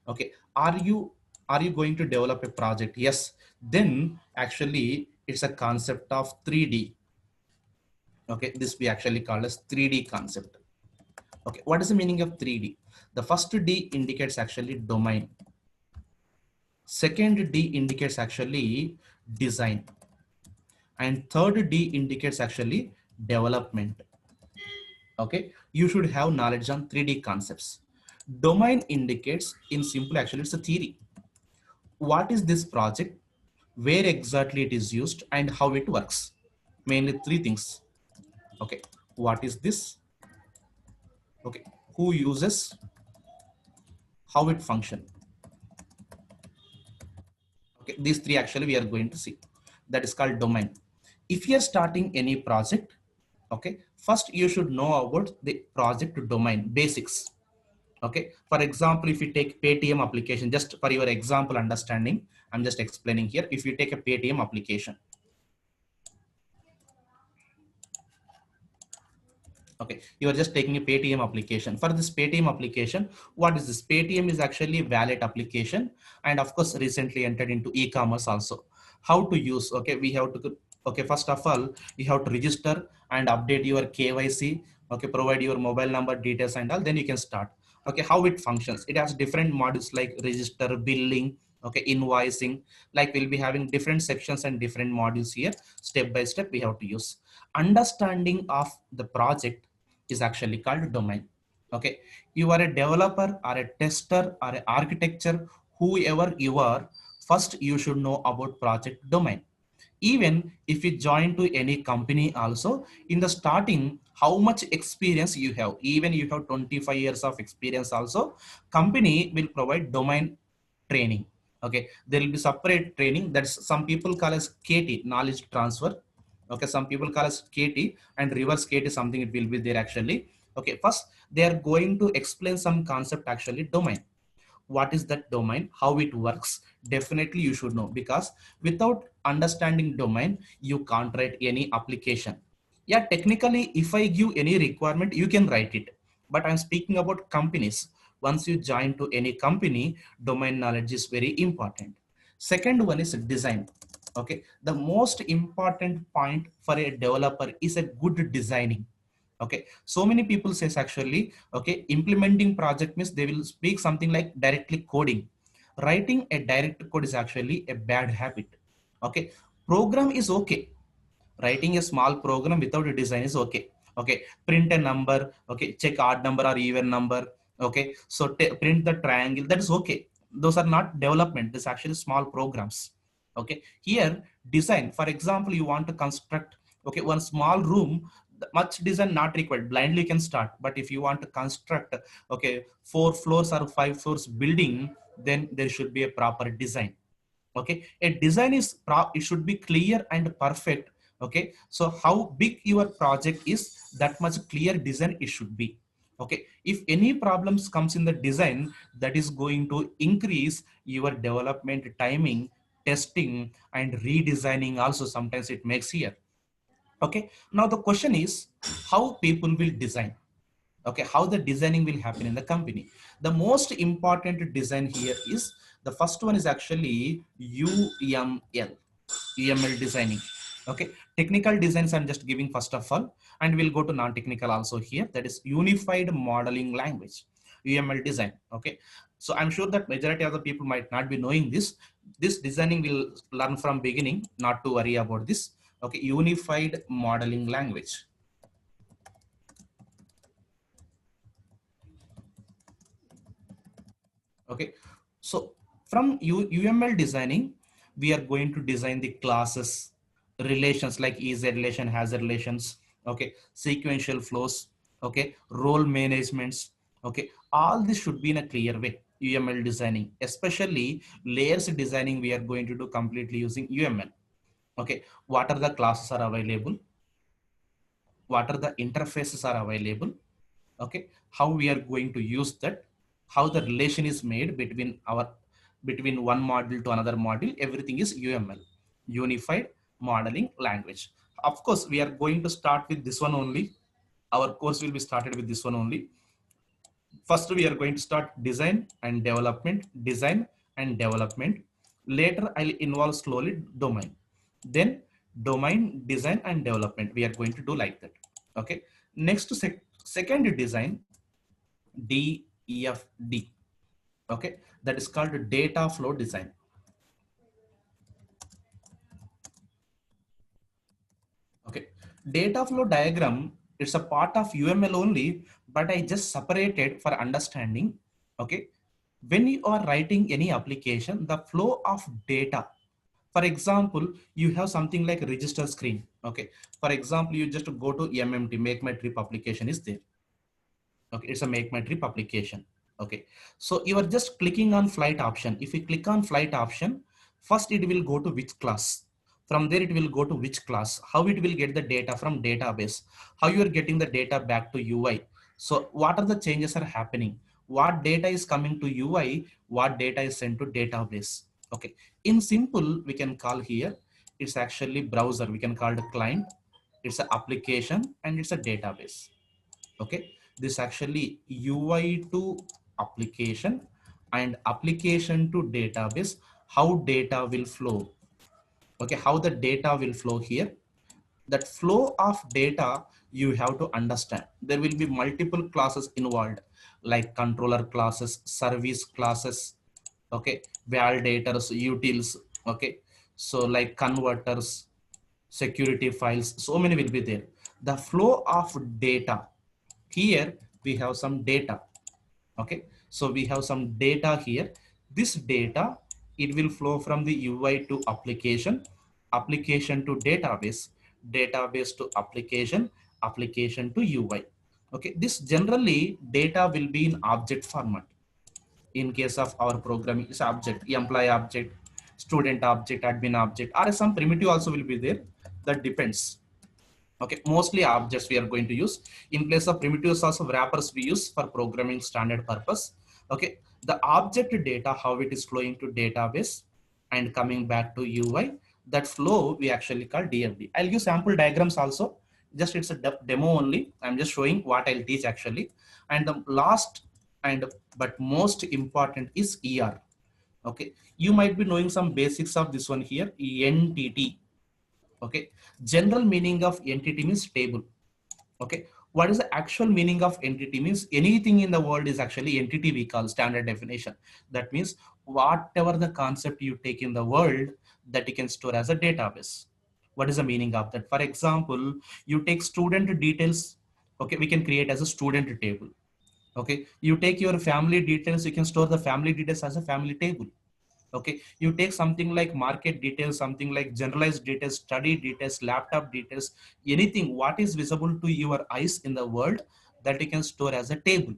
Okay, are you going to develop a project? Yes. Then actually it's a concept of 3D. Okay, this we actually call as 3D concept. Okay, what is the meaning of 3D? The first D indicates actually domain. Second D indicates actually design. And third D indicates actually development. Okay, you should have knowledge on 3D concepts. Domain indicates in simple actually it's a theory. What is this project? Where exactly it is used and how it works? Mainly three things. Okay, what is this? Okay, who uses, how it function. Okay, these three actually we are going to see. That is called domain. If you are starting any project, okay, first you should know about the project domain basics. Okay, for example, if you take Paytm application, just for your example understanding, I'm just explaining here. If you take a Paytm application, okay, you are just taking a Paytm application. For this Paytm application, what is this? Paytm is actually a wallet application, and of course recently entered into e-commerce also. How to use? Okay, we have to, okay, first of all you have to register and update your KYC. Okay, provide your mobile number details and all, then you can start. Okay, how it functions? It has different modules like register, billing, okay, invoicing. Like we'll be having different sections and different modules here. Step by step we have to use. Understanding of the project is actually called domain. Okay, you are a developer or a tester or an architecture, whoever you are, first you should know about project domain. Even if you join to any company also, in the starting, how much experience you have, even you have 25 years of experience also, company will provide domain training. Okay, there will be separate training, that's some people call as KT, knowledge transfer. Okay, some people call as KT, and reverse KT something it will be there actually. Okay, first they are going to explain some concept actually domain. What is that domain, how it works? Definitely you should know, because without understanding domain you can't write any application. Yeah, technically if I give any requirement you can write it, but I'm speaking about companies. Once you join to any company, domain knowledge is very important. Second one is design. Okay, the most important point for a developer is a good designing. Okay, so many people says actually, okay, implementing project means they will speak something like directly coding. Writing a direct code is actually a bad habit. Okay, program is okay. Writing a small program without a design is okay. Okay, print a number, okay, check odd number or even number. Okay, so print the triangle, that is okay. Those are not development, this actually small programs. Okay, here design, for example, you want to construct, okay, one small room, much design not required, blindly you can start. But if you want to construct, okay, 4 floors or 5 floors building, then there should be a proper design. Okay, a design is it should be clear and perfect. Okay, so how big your project is, that much clear design it should be. Okay, if any problems comes in the design, that is going to increase your development timing, testing and redesigning also sometimes it makes here. Okay, now the question is how people will design. Okay, how the designing will happen in the company. The most important design here is, the first one is actually UML designing. Okay, technical designs I'm just giving first of all, and we'll go to non-technical also here, that is unified modeling language, UML design. Okay, so I'm sure that majority of the people might not be knowing this designing will learn from beginning, not to worry about this. Okay, unified modeling language. Okay, so from UML designing, we are going to design the classes, relations like is a relation, has a relations, okay, sequential flows, okay, role managements, okay, all this should be in a clear way. UML designing, especially layers designing, we are going to do completely using UML. Okay, what are the classes are available, what are the interfaces are available, okay, how we are going to use that, how the relation is made between our, between one module to another module, everything is UML, unified modeling language. Of course we are going to start with this one only, our course will be started with this one only. First, we are going to start design and development, design and development. Later, I'll involve slowly domain. Then domain, design and development. We are going to do like that. Okay. Next, second design, DFD. Okay. That is called data flow design. Okay. Data flow diagram, it's a part of UML only, but I just separated for understanding. Okay. When you are writing any application, the flow of data, for example, you have something like register screen. Okay. For example, you just go to MMT, make my trip application is there. Okay. It's a make my trip application. Okay. So you are just clicking on flight option. If you click on flight option, first it will go to which class. From there, it will go to which class, how it will get the data from database, how you are getting the data back to UI. So what are the changes are happening? What data is coming to UI? What data is sent to database? Okay. In simple, we can call here, it's actually browser. We can call it client. It's an application and it's a database. Okay. This actually UI to application and application to database, how data will flow. Okay, how the data will flow here. That flow of data you have to understand. There will be multiple classes involved, like controller classes, service classes, okay, validators, utils, okay, so like converters, security files, so many will be there. The flow of data, here we have some data. Okay, so we have some data here. This data, it will flow from the UI to application, application to database, database to application, application to UI. Okay, this generally data will be in object format. In case of our programming, is object, employee object, student object, admin object, or some primitive also will be there. That depends. Okay, mostly objects we are going to use. In place of primitives, also wrappers we use for programming standard purpose. Okay, the object data, how it is flowing to database and coming back to UI, that flow we actually call DFD. I'll give sample diagrams also. Just it's a demo only. I'm just showing what I'll teach actually. And the last and but most important is ER. Okay, you might be knowing some basics of this one here. Entity. Okay, general meaning of entity means table. Okay, what is the actual meaning of entity means anything in the world is actually entity, we call standard definition. That means whatever the concept you take in the world, that you can store as a database. What is the meaning of that? For example, you take student details. Okay, we can create as a student table. Okay, you take your family details, you can store the family details as a family table. Okay, you take something like market details, something like generalized details, study details, laptop details, anything what is visible to your eyes in the world, that you can store as a table.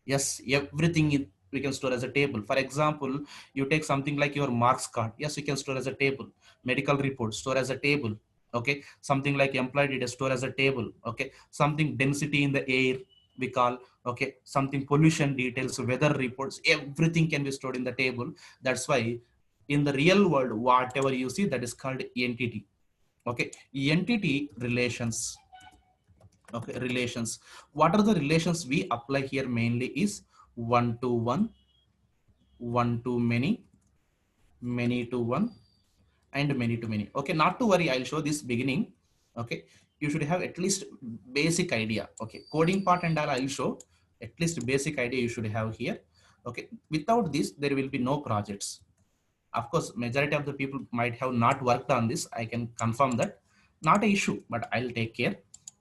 Yes, everything we can store as a table. For example, you take something like your marks card. Yes, you can store as a table. Medical report, store as a table. Okay, something like employee data, store as a table. Okay, something density in the air we call. Okay, something pollution details, weather reports, everything can be stored in the table. That's why in the real world, whatever you see, that is called entity. Okay, entity relations. Okay, relations. What are the relations we apply here mainly is one to one, one to many to one, and many to many. Okay, not to worry, I'll show this beginning. Okay, you should have at least basic idea. Okay, coding part and all I'll show. At least basic idea you should have here. Okay, without this, there will be no projects. Of course, majority of the people might have not worked on this. I can confirm that. Not an issue, but I'll take care.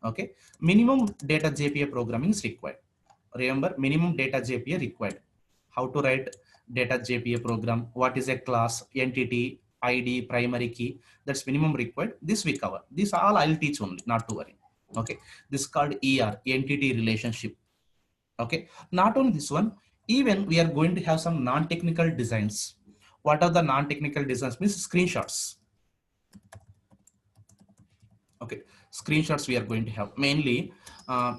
Okay, minimum data JPA programming is required. Remember, minimum data JPA required. How to write data JPA program, what is a class, entity, ID, primary key, that's minimum required. This we cover. This all I'll teach only, not to worry. Okay, this is called ER, entity relationship. Okay, not only this one, even we are going to have some non-technical designs. What are the non-technical designs? Means screenshots. Okay, screenshots we are going to have mainly.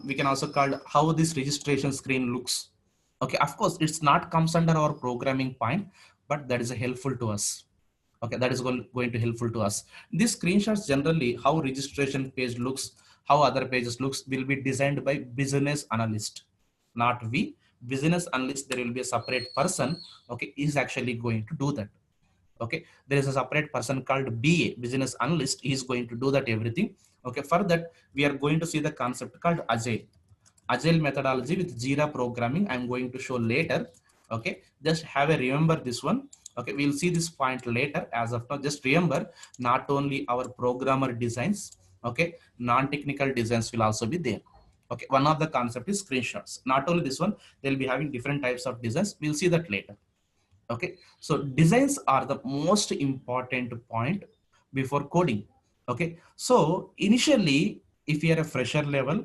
We can also call how this registration screen looks. Okay, of course, it's not comes under our programming point, but that is helpful to us. Okay, that is going to helpful to us. These screenshots generally how registration page looks, how other pages looks will be designed by business analyst, not we, business analyst, there will be a separate person, okay, is actually going to do that. Okay, there is a separate person called BA, business analyst. He is going to do that everything. Okay, for that we are going to see the concept called agile methodology with Jira programming. I'm going to show later. Okay, just have a remember this one. Okay, we'll see this point later. As of now, just remember, not only our programmer designs, okay, non-technical designs will also be there. Okay, one of the concept is screenshots. Not only this one, they'll be having different types of designs. We'll see that later. Okay, so designs are the most important point before coding. Okay, so initially, if you are a fresher level,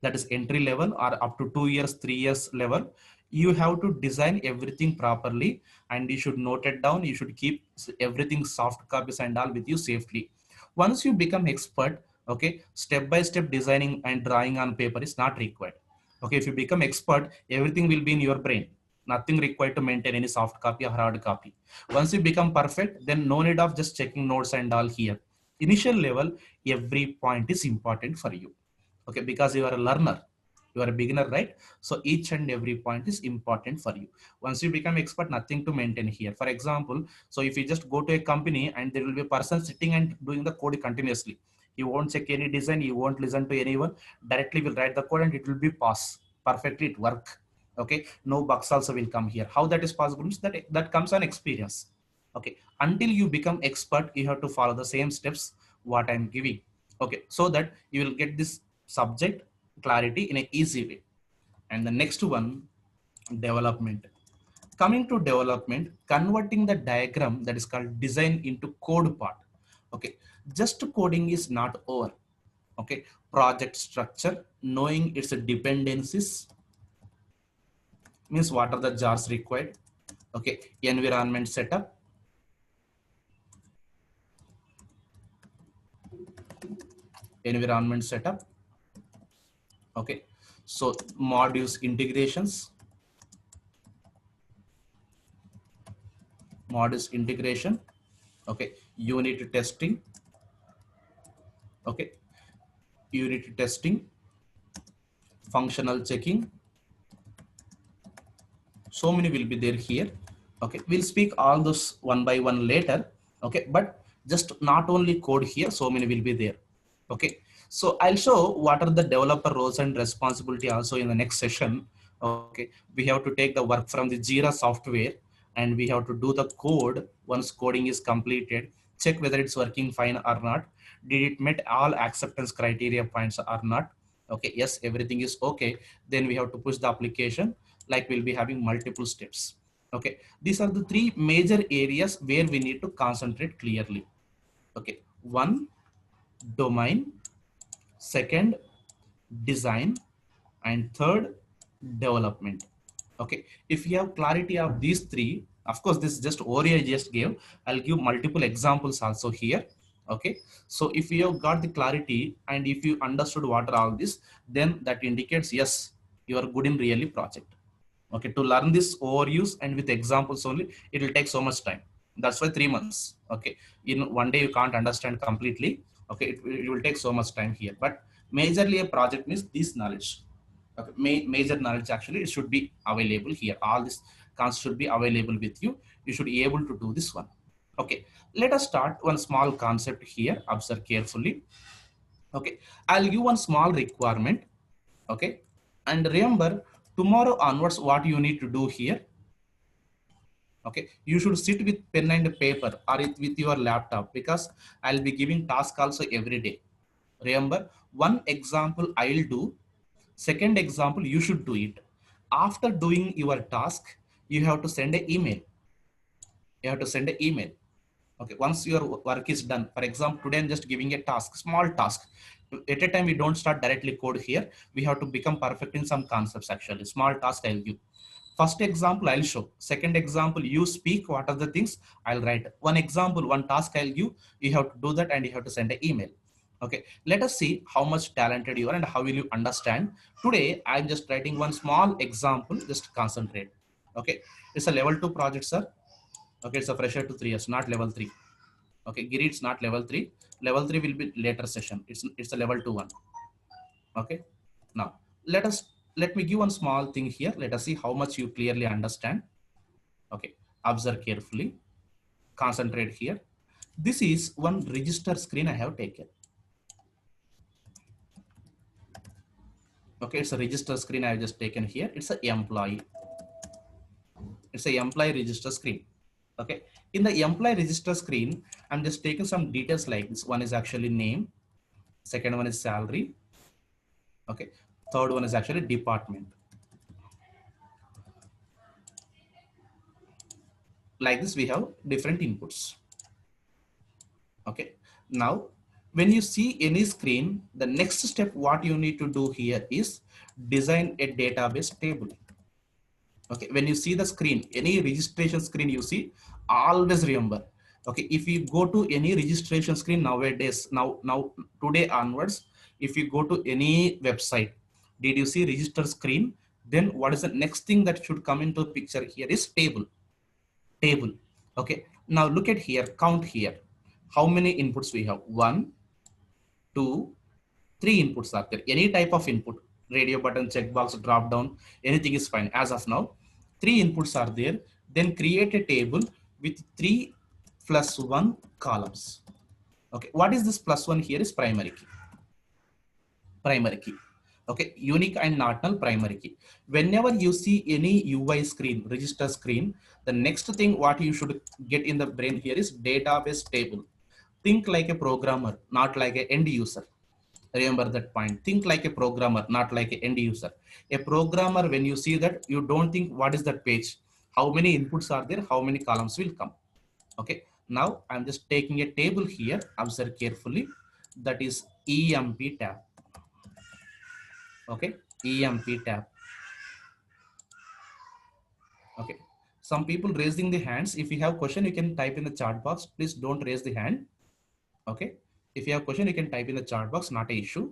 that is entry level, or up to 2 years 3 years level, you have to design everything properly, and you should note it down. You should keep everything soft copies and all with you safely. Once you become expert, okay, step by step designing and drawing on paper is not required. Okay, if you become expert, everything will be in your brain. Nothing required to maintain any soft copy or hard copy. Once you become perfect, then no need of just checking notes and all here. Initial level, every point is important for you. Okay, because you are a learner, you are a beginner, right? So each and every point is important for you. Once you become expert, nothing to maintain here. For example, so if you just go to a company and there will be a person sitting and doing the code continuously, he won't check any design, he won't listen to anyone, directly will write the code and it will be pass perfectly, it work. Okay, no bugs also will come here. How that is possible means that comes on experience. Okay, until you become expert, you have to follow the same steps what I'm giving. Okay, so that you will get this subject clarity in an easy way. And the next one, development. Coming to development, converting the diagram that is called design into code part. Okay, just coding is not over. Okay, project structure, knowing its dependencies, means what are the jars required. Okay, environment setup, environment setup. Okay, so modules integrations, modules integration. Okay, unit testing. Okay, unit testing, functional checking. So many will be there here. Okay, we'll speak all those one by one later. Okay, but just not only code here, so many will be there. Okay, so I'll show what are the developer roles and responsibility also in the next session. Okay, we have to take the work from the Jira software, and we have to do the code. Once coding is completed, check whether it's working fine or not. Did it meet all acceptance criteria points or not? Okay, yes, everything is okay. Then we have to push the application, like we'll be having multiple steps. Okay, these are the three major areas where we need to concentrate clearly. Okay, one, domain; second, design; and third, development. Okay, if you have clarity of these three, of course this is just overview I just gave, I'll give multiple examples also here. Okay, so if you have got the clarity and if you understood what are all this, then that indicates yes, you are good in really project. Okay, to learn this overuse and with examples only, it will take so much time. That's why 3 months. Okay, in one day you can't understand completely. Okay, it will take so much time here, but majorly a project means this knowledge. Okay, major knowledge actually it should be available here. All this concepts should be available with you. You should be able to do this one. Okay, let us start one small concept here. Observe carefully. Okay, I'll give one small requirement. Okay, and remember, tomorrow onwards what you need to do here. Okay, you should sit with pen and paper or with your laptop, because I'll be giving task also every day. Remember, one example I'll do, second example you should do it. After doing your task, you have to send an email. You have to send an email. Okay, once your work is done, for example today I'm just giving a task, small task. At a time we don't start directly code here. We have to become perfect in some concepts. Actually, small task I'll give. First example I'll show, second example you speak what are the things, I'll write one example, one task I'll give. You have to do that and you have to send an email. Okay, let us see how much talented you are and how will you understand. Today I'm just writing one small example, just concentrate. Okay, it's a level 2 project, sir. Okay, it's a fresher to 3 years, not level 3. Okay, Giri, it's not level 3. Level 3 will be later session. It's a level 2 one. Okay, now let us let me give one small thing here. Let us see how much you clearly understand. Okay, observe carefully, concentrate here. This is one register screen I have taken. Okay, it's a register screen I have just taken here. It's a employee. It's a employee register screen. Okay, in the employee register screen, I'm just taking some details like this. One is actually name, second one is salary. Okay, third one is actually department. Like this, we have different inputs. Okay, now when you see any screen, the next step what you need to do here is design a database table. Okay, when you see the screen, any registration screen you see, always remember, okay, if you go to any registration screen nowadays, now today onwards, if you go to any website, did you see register screen, then what is the next thing that should come into picture here is table. Okay, now look at here, count here, how many inputs we have. One, two, three inputs are there. Any type of input, radio button, checkbox, drop down, anything is fine. As of now, three inputs are there. Then create a table with 3 plus 1 columns. Okay, what is this plus 1 here is primary key. Primary key. Okay, unique and not null primary key. Whenever you see any UI screen, register screen, the next thing what you should get in the brain here is database table. Think like a programmer, not like an end user. Remember that point. Think like a programmer, not like an end user. A programmer, when you see that, you don't think what is that page, how many inputs are there, how many columns will come. Okay, now I'm just taking a table here, observe carefully, that is emp tab. Okay, emp tab. Okay, some people raising the hands. If you have question, you can type in the chat box. Please don't raise the hand. Okay, if you have question, you can type in the chat box, not a issue.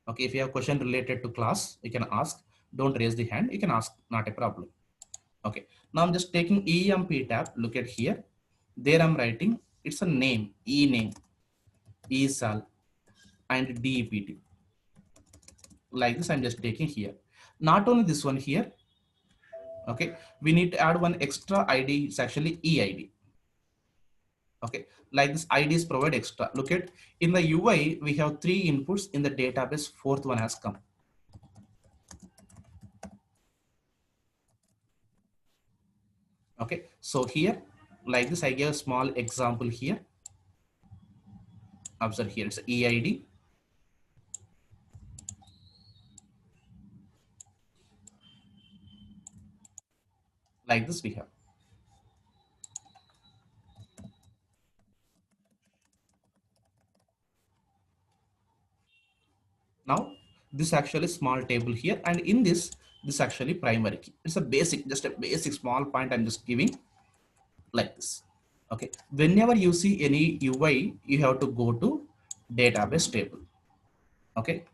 Okay, if you have question related to class, you can ask. Don't raise the hand, you can ask, not a problem. Okay, now I'm just taking emp tab. Look at here, there I'm writing, it's a name, e name, esal, and dept. Like this I'm just taking here. Not only this one here, okay, we need to add one extra id, it's actually eid. Okay, like this id is provide extra. Look at, in the UI we have 3 inputs, in the database fourth one has come. Okay, so here, like this, I gave a small example here. Observe here, it's EID. Like this we have. Now, this actually small table here, and in this actually primary key. It's a basic, just a basic small point I'm just giving like this. Okay, whenever you see any UI, you have to go to database table. Okay,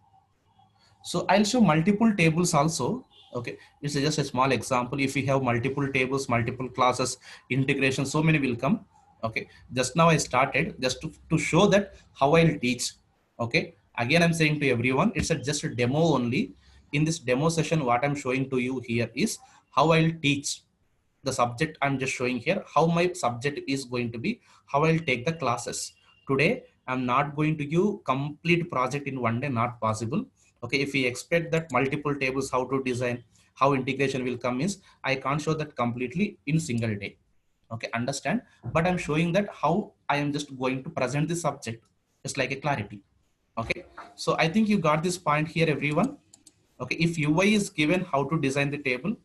so I'll show multiple tables also. Okay, it's just a small example. If you have multiple tables, multiple classes, integration, so many will come. Okay, just now I started just to show that how I'll teach. Okay, again I'm saying to everyone, it's just a demo only. In this demo session, what I'm showing to you here is how I'll teach the subject. I'm just showing here how my subject is going to be, how I'll take the classes. Today, I'm not going to give complete project in one day, not possible. Okay, if we expect that multiple tables, how to design, how integration will come is, I can't show that completely in single day. Okay, understand? But I'm showing that how I am just going to present the subject, just like a clarity. Okay, so I think you got this point here, everyone. Okay, if UI is given how to design the table,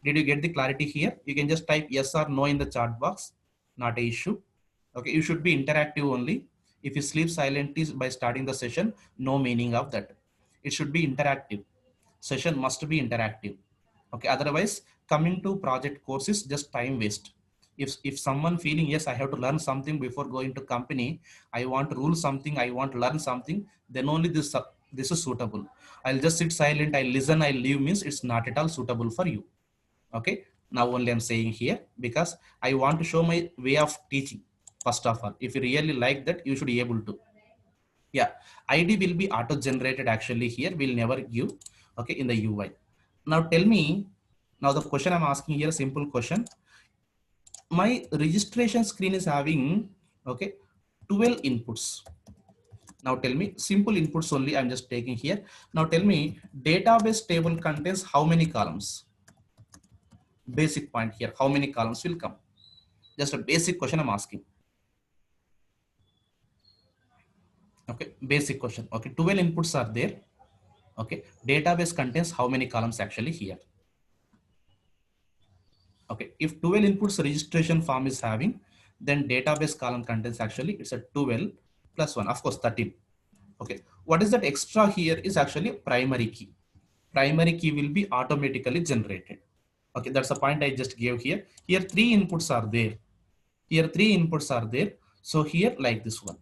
did you get the clarity here? You can just type yes or no in the chat box, not a issue. Okay, you should be interactive only. If you sleep silently by starting the session, no meaning of that. It should be interactive. Session must be interactive. Okay, otherwise coming to project course is just time waste. If someone feeling yes, I have to learn something before going to company, I want to rule something, I want to learn something, then only this is suitable. I'll just sit silent, I listen, I leave means it's not at all suitable for you. Okay, now only I'm saying here because I want to show my way of teaching. First of all, if you really like that, you should be able to. Yeah, id will be auto generated actually here, we'll never give. Okay, in the UI. Now tell me, now the question I'm asking here, simple question. My registration screen is having, okay, 12 inputs. Now tell me, simple inputs only I'm just taking here. Now tell me, database table contains how many columns? Basic point here, how many columns will come? Just a basic question I'm asking. Okay, basic question. Okay, 12 inputs are there. Okay, database contains how many columns actually here? Okay, if 12 inputs registration form is having, then database column contains actually it's a 12 plus 1, of course 13. Okay, what is that extra here is actually primary key. Primary key will be automatically generated. Okay, that's the point I just gave here. Here three inputs are there. Here three inputs are there. So here like this one.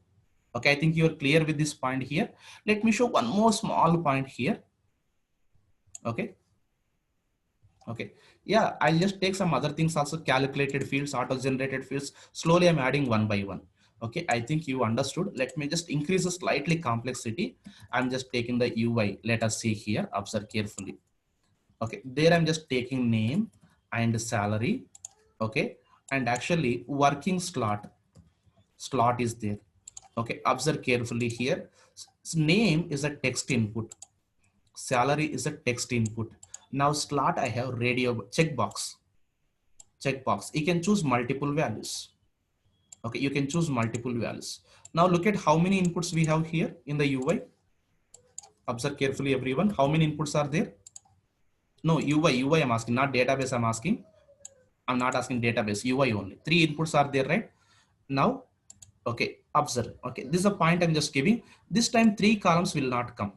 Okay, I think you are clear with this point here. Let me show one more small point here. Okay. Okay. Yeah, I'll just take some other things also, calculated fields, auto-generated fields. Slowly I'm adding one by one. Okay, I think you understood. Let me just increase the slightly complexity. I'm just taking the UI. Let us see here. Observe carefully. Okay, there I'm just taking name and salary. Okay, and actually working slot is there. Okay, observe carefully here. Name is a text input, salary is a text input. Now slot I have radio checkbox. You can choose multiple values. Okay, you can choose multiple values. Now look at how many inputs we have here in the UI. Observe carefully everyone, how many inputs are there? No, UI I'm asking, not database I'm asking. I'm not asking database, UI only. Three inputs are there, right? Now, okay, observe. Okay, this is a point I'm just giving. This time three columns will not come.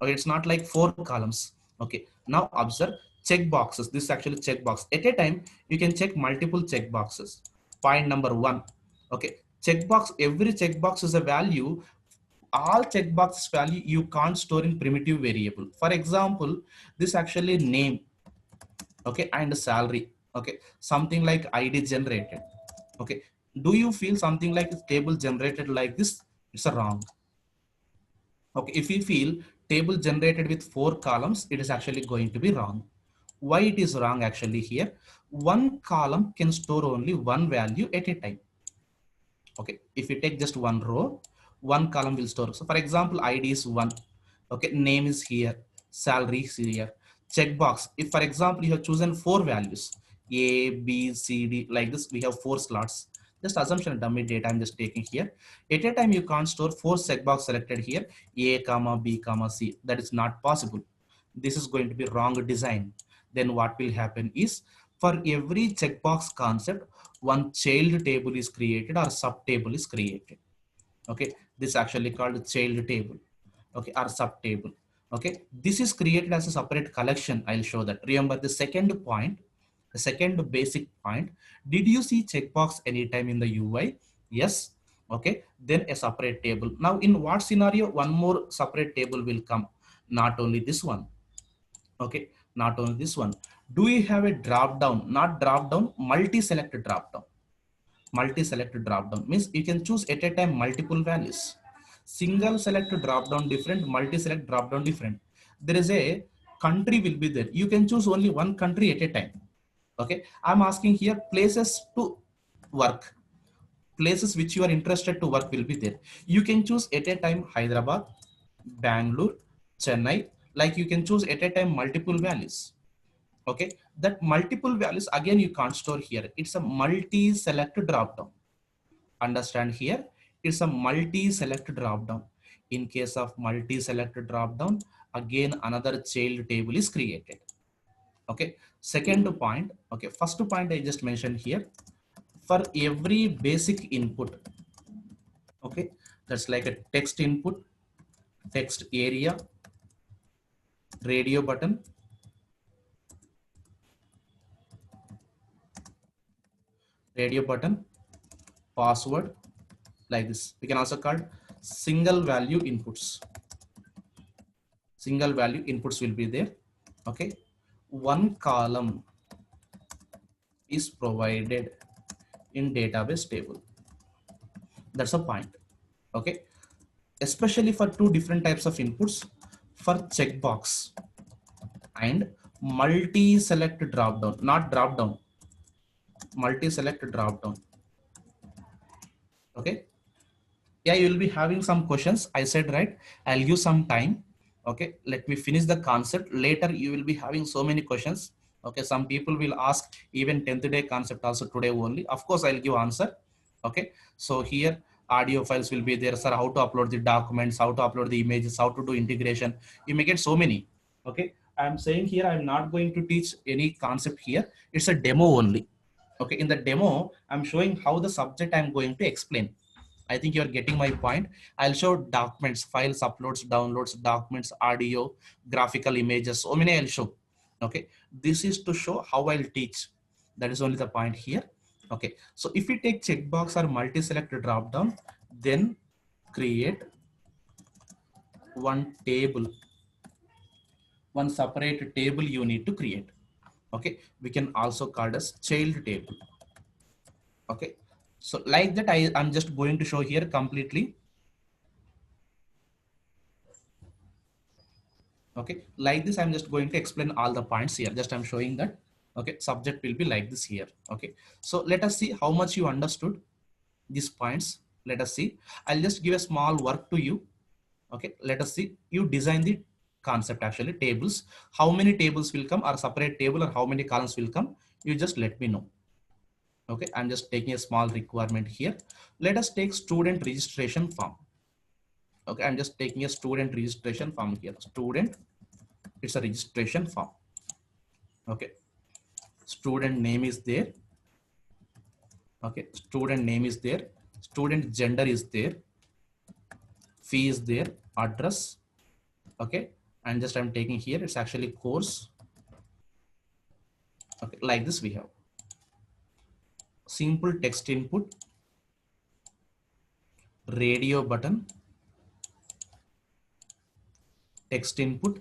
Okay, it's not like four columns. Okay, now observe check boxes. This is actually check box. At a time, you can check multiple check boxes. Point number one. Okay, checkbox, every checkbox is a value. All checkbox value you can't store in primitive variable. For example, this actually name, okay, and salary. Okay, something like id generated. Okay, do you feel something like a table generated like this? It's a wrong. Okay, if you feel table generated with four columns, it is actually going to be wrong. Why it is wrong actually here? One column can store only one value at a time. Okay, if you take just one row, one column will store. So for example, id is one. Okay, name is here, salary is here, checkbox. If for example you have chosen four values, a b c d, like this, we have four slots. Just assumption, dummy data I'm just taking here. At a time you can't store four checkbox selected here, a comma b comma c. That is not possible. This is going to be wrong design. Then what will happen is, for every checkbox concept, one child table is created or sub table is created. Okay, this is actually called child table. Okay, or sub table. Okay, this is created as a separate collection. I'll show that. Remember the second point, the second basic point. Did you see checkbox anytime in the UI? Yes. Okay, then a separate table. Now in what scenario one more separate table will come? Not only this one. Okay, not only this one. Do you have a drop down? Not drop down, multi select drop down. Multi select drop down means you can choose at a time multiple values. Single select drop down different, multi select drop down different. There is a country will be there, you can choose only one country at a time. Okay, I'm asking here places to work. Places which you are interested to work will be there. You can choose at a time Hyderabad, Bangalore, Chennai. Like you can choose at a time multiple values. Okay, that multiple values again you can't store here. It's a multi select drop down. Understand here, it's a multi select drop down. In case of multi select drop down, again another child table is created. Okay, second point. Okay, first point I just mentioned here, for every basic input. Okay, that's like a text input, text area, radio button, radio button, password, like this. We can also call single value inputs. Single value inputs will be there. Okay, one column is provided in database table. That's a point. Okay, especially for two different types of inputs, for checkbox and multi-select drop down, not drop down, multi-select drop down. Okay. Yeah, you will be having some questions. I said, right, I'll give some time. Okay, let me finish the concept. Later, you will be having so many questions. Okay, some people will ask even 10th day concept also today only. Of course, I'll give answer. Okay, so here audio files will be there, sir. How to upload the documents, how to upload the images, how to do integration. You may get so many. Okay, I'm saying here, I'm not going to teach any concept here. It's a demo only. Okay, in the demo, I'm showing how the subject I'm going to explain. I think you're getting my point. I'll show documents, files, uploads, downloads, documents, audio, graphical images, so many I'll show. Okay, this is to show how I'll teach. That is only the point here. Okay, so if we take checkbox or multi-select drop down, then create one table, one separate table you need to create. Okay, we can also call it as child table. Okay, so like that, I'm just going to show here completely. Okay, like this, I'm just going to explain all the points here. Just I'm showing that. Okay, subject will be like this here. Okay, so let us see how much you understood these points. Let us see. I'll just give a small work to you. Okay, let us see. You design the concept, actually tables. How many tables will come, or separate table, or how many columns will come? You just let me know. Okay, I'm just taking a small requirement here. Let us take student registration form. Okay, I'm just taking a student registration form here. Student, it's a registration form. Okay, student name is there. Okay, student name is there, student gender is there, fee is there, address. Okay, and just I'm taking here, it's actually course. Okay, like this we have simple text input, radio button, text input,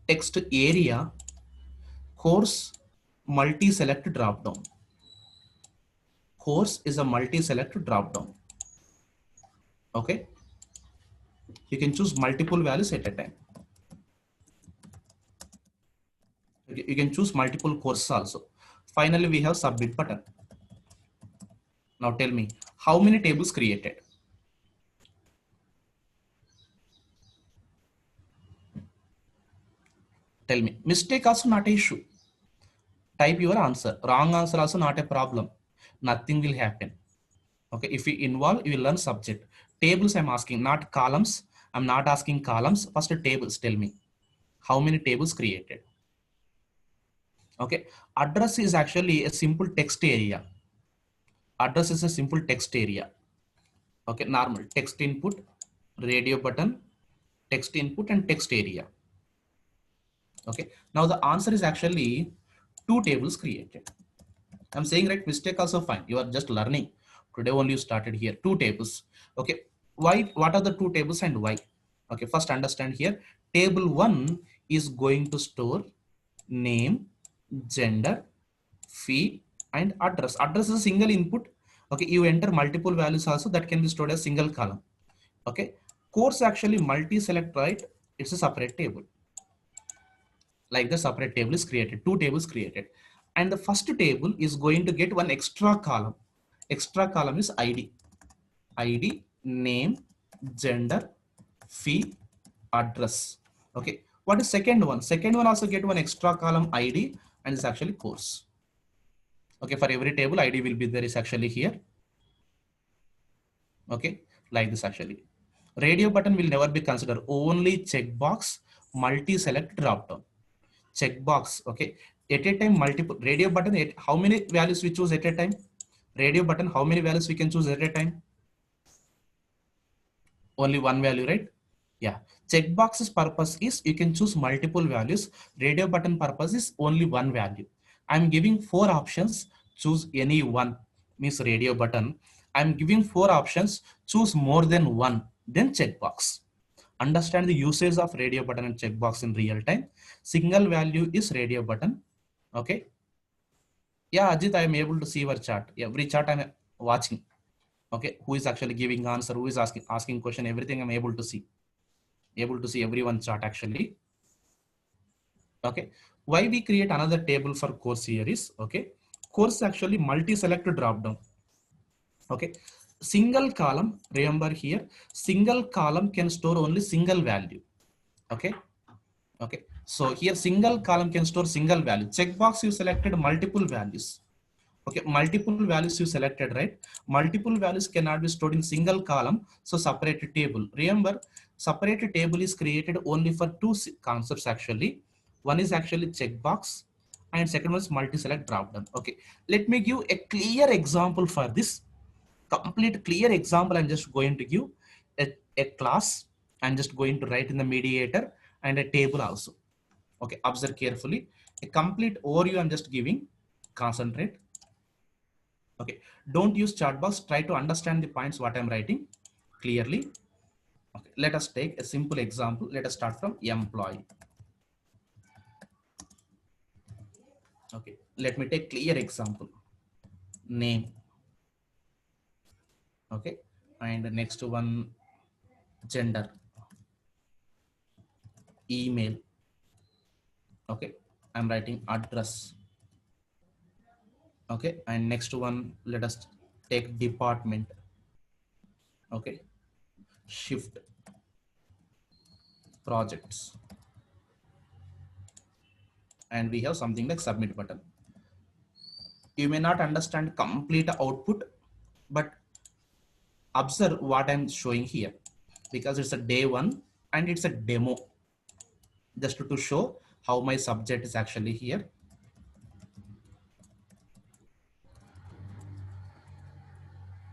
text area, course, multi-select drop down. Course is a multi-select drop down. Okay, you can choose multiple values at a time. Okay, you can choose multiple courses also. Finally, we have submit button. Now tell me, how many tables created? Tell me. Mistake also not an issue. Type your answer. Wrong answer also not a problem. Nothing will happen. Okay, if you involve, you will learn subject. Tables I'm asking, not columns. I'm not asking columns. First tables, tell me. How many tables created? Okay, address is actually a simple text area. Address is a simple text area. Okay, normal text input, radio button, text input and text area. Okay, now the answer is actually two tables created. I'm saying right, mistake also fine. You are just learning. Today only you started here. Two tables. Okay, why? What are the two tables and why? Okay, first understand here. Table 1 is going to store name, gender, fee, and address. Address is a single input. Okay, you enter multiple values also, that can be stored as single column. Okay, course actually multi-select, right? It's a separate table. Like the separate table is created, two tables created, and the first table is going to get one extra column. Extra column is id, name, gender, fee, address. Okay, what is second one? Second one also get one extra column, id, and it's actually course. Okay, for every table id will be there, is actually here. Okay, like this actually. Radio button will never be considered, only checkbox, multi select drop down. Checkbox. Okay, at a time multiple. Radio button, how many values we choose at a time? Radio button, how many values we can choose at a time? Only one value, right? Yeah, checkbox's purpose is you can choose multiple values. Radio button purpose is only one value. I'm giving four options, choose any one. Means radio button, I'm giving four options, choose more than one, then checkbox. Understand the usage of radio button and checkbox in real time. Single value is radio button. Okay, yeah, Ajit, I am able to see your chart. Every chart I'm watching. Okay, who is actually giving answer, who is asking question, everything I'm able to see. Able to see everyone's chart actually. Okay, why we create another table for course here is, okay, course actually multi-select drop down. Okay, single column, remember here, single column can store only single value. Okay, okay, so here single column can store single value. Checkbox you selected multiple values. Okay, multiple values you selected, right? Multiple values cannot be stored in single column, so separate table. Remember, separate table is created only for two concepts actually. One is actually checkbox, and second one is multi-select drop down. Okay, let me give a clear example for this. Complete clear example I'm just going to give. A class I'm just going to write in the mediator, and a table also. Okay, observe carefully. A complete overview I'm just giving. Concentrate. Okay, don't use chat box. Try to understand the points what I'm writing clearly. Okay, let us take a simple example. Let us start from employee. Okay, let me take clear example. Name. Okay, and the next one, gender. Email. Okay, I'm writing address. Okay, and next one, let us take department. Okay, shift, projects, and we have something like submit button. You may not understand complete output, but observe what I'm showing here, because it's a day one and it's a demo, just to show how my subject is actually here.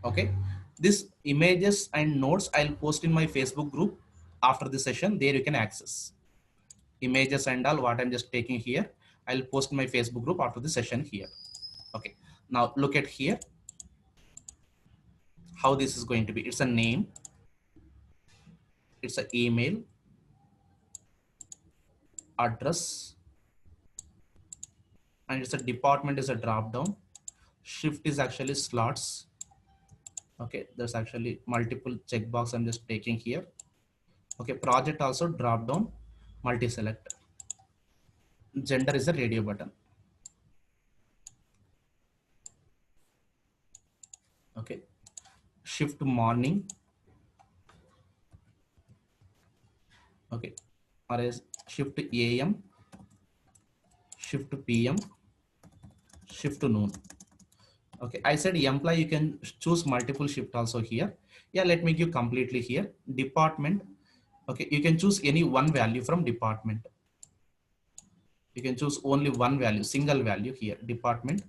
Okay, this images and notes I'll post in my Facebook group after the session. There you can access images and all what I'm just taking here. I'll post in my Facebook group after the session here. Okay, now look at here how this is going to be. It's a name, it's an email, address, and it's a department is a drop down. Shift is actually slots. Okay, there's actually multiple checkbox I'm just taking here. Okay, project also drop down, multi-select. Gender is a radio button. Okay, shift morning. Okay, or is shift AM, shift PM, shift noon. Okay, I said employee, you can choose multiple shift also here. Yeah, let me give completely here. Department. Okay, you can choose any one value from department. You can choose only one value, single value here. Department.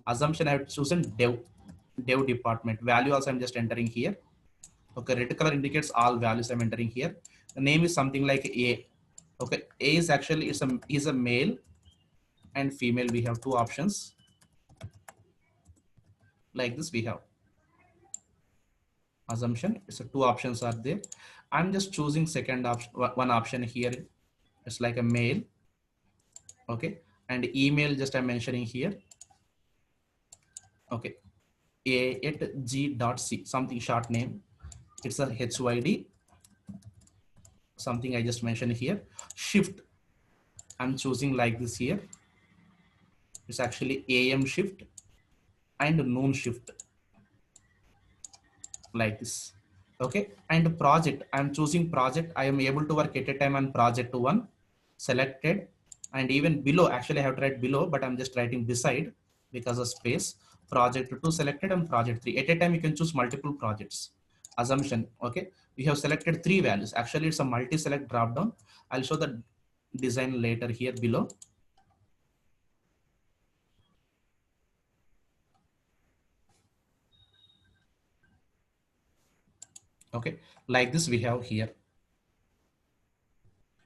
Assumption I have chosen dev department. Value also I'm just entering here. Okay, red color indicates all values I'm entering here. The name is something like A. Okay, A is actually is a male and female. We have two options. Like this we have assumption. So two options are there. I'm just choosing second option, one option here. It's like a male. Okay, and email just I'm mentioning here. Okay, a@g.c, something short name. It's a HYD, something I just mentioned here. Shift, I'm choosing like this here. It's actually AM shift and noon shift, like this. Okay, and project, I'm choosing project. I am able to work at a time on project one, selected, and even below, actually I have to write below, but I'm just writing beside because of space. Project two selected and project three. At a time you can choose multiple projects. Assumption, okay, we have selected three values. Actually it's a multi-select drop down. I'll show the design later here below. Okay, like this we have here.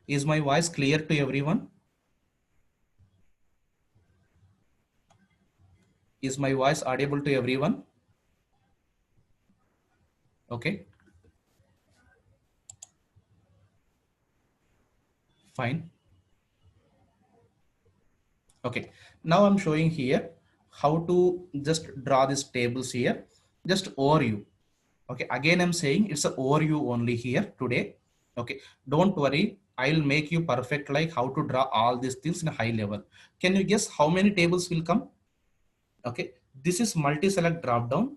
Is my voice clear to everyone? Is my voice audible to everyone? Okay, fine. Okay, now I'm showing here how to just draw these tables here. Just overview. Okay, again I'm saying it's an overview only here today. Okay, don't worry. I will make you perfect like how to draw all these things in a high level. Can you guess how many tables will come? Okay, this is multi-select drop down.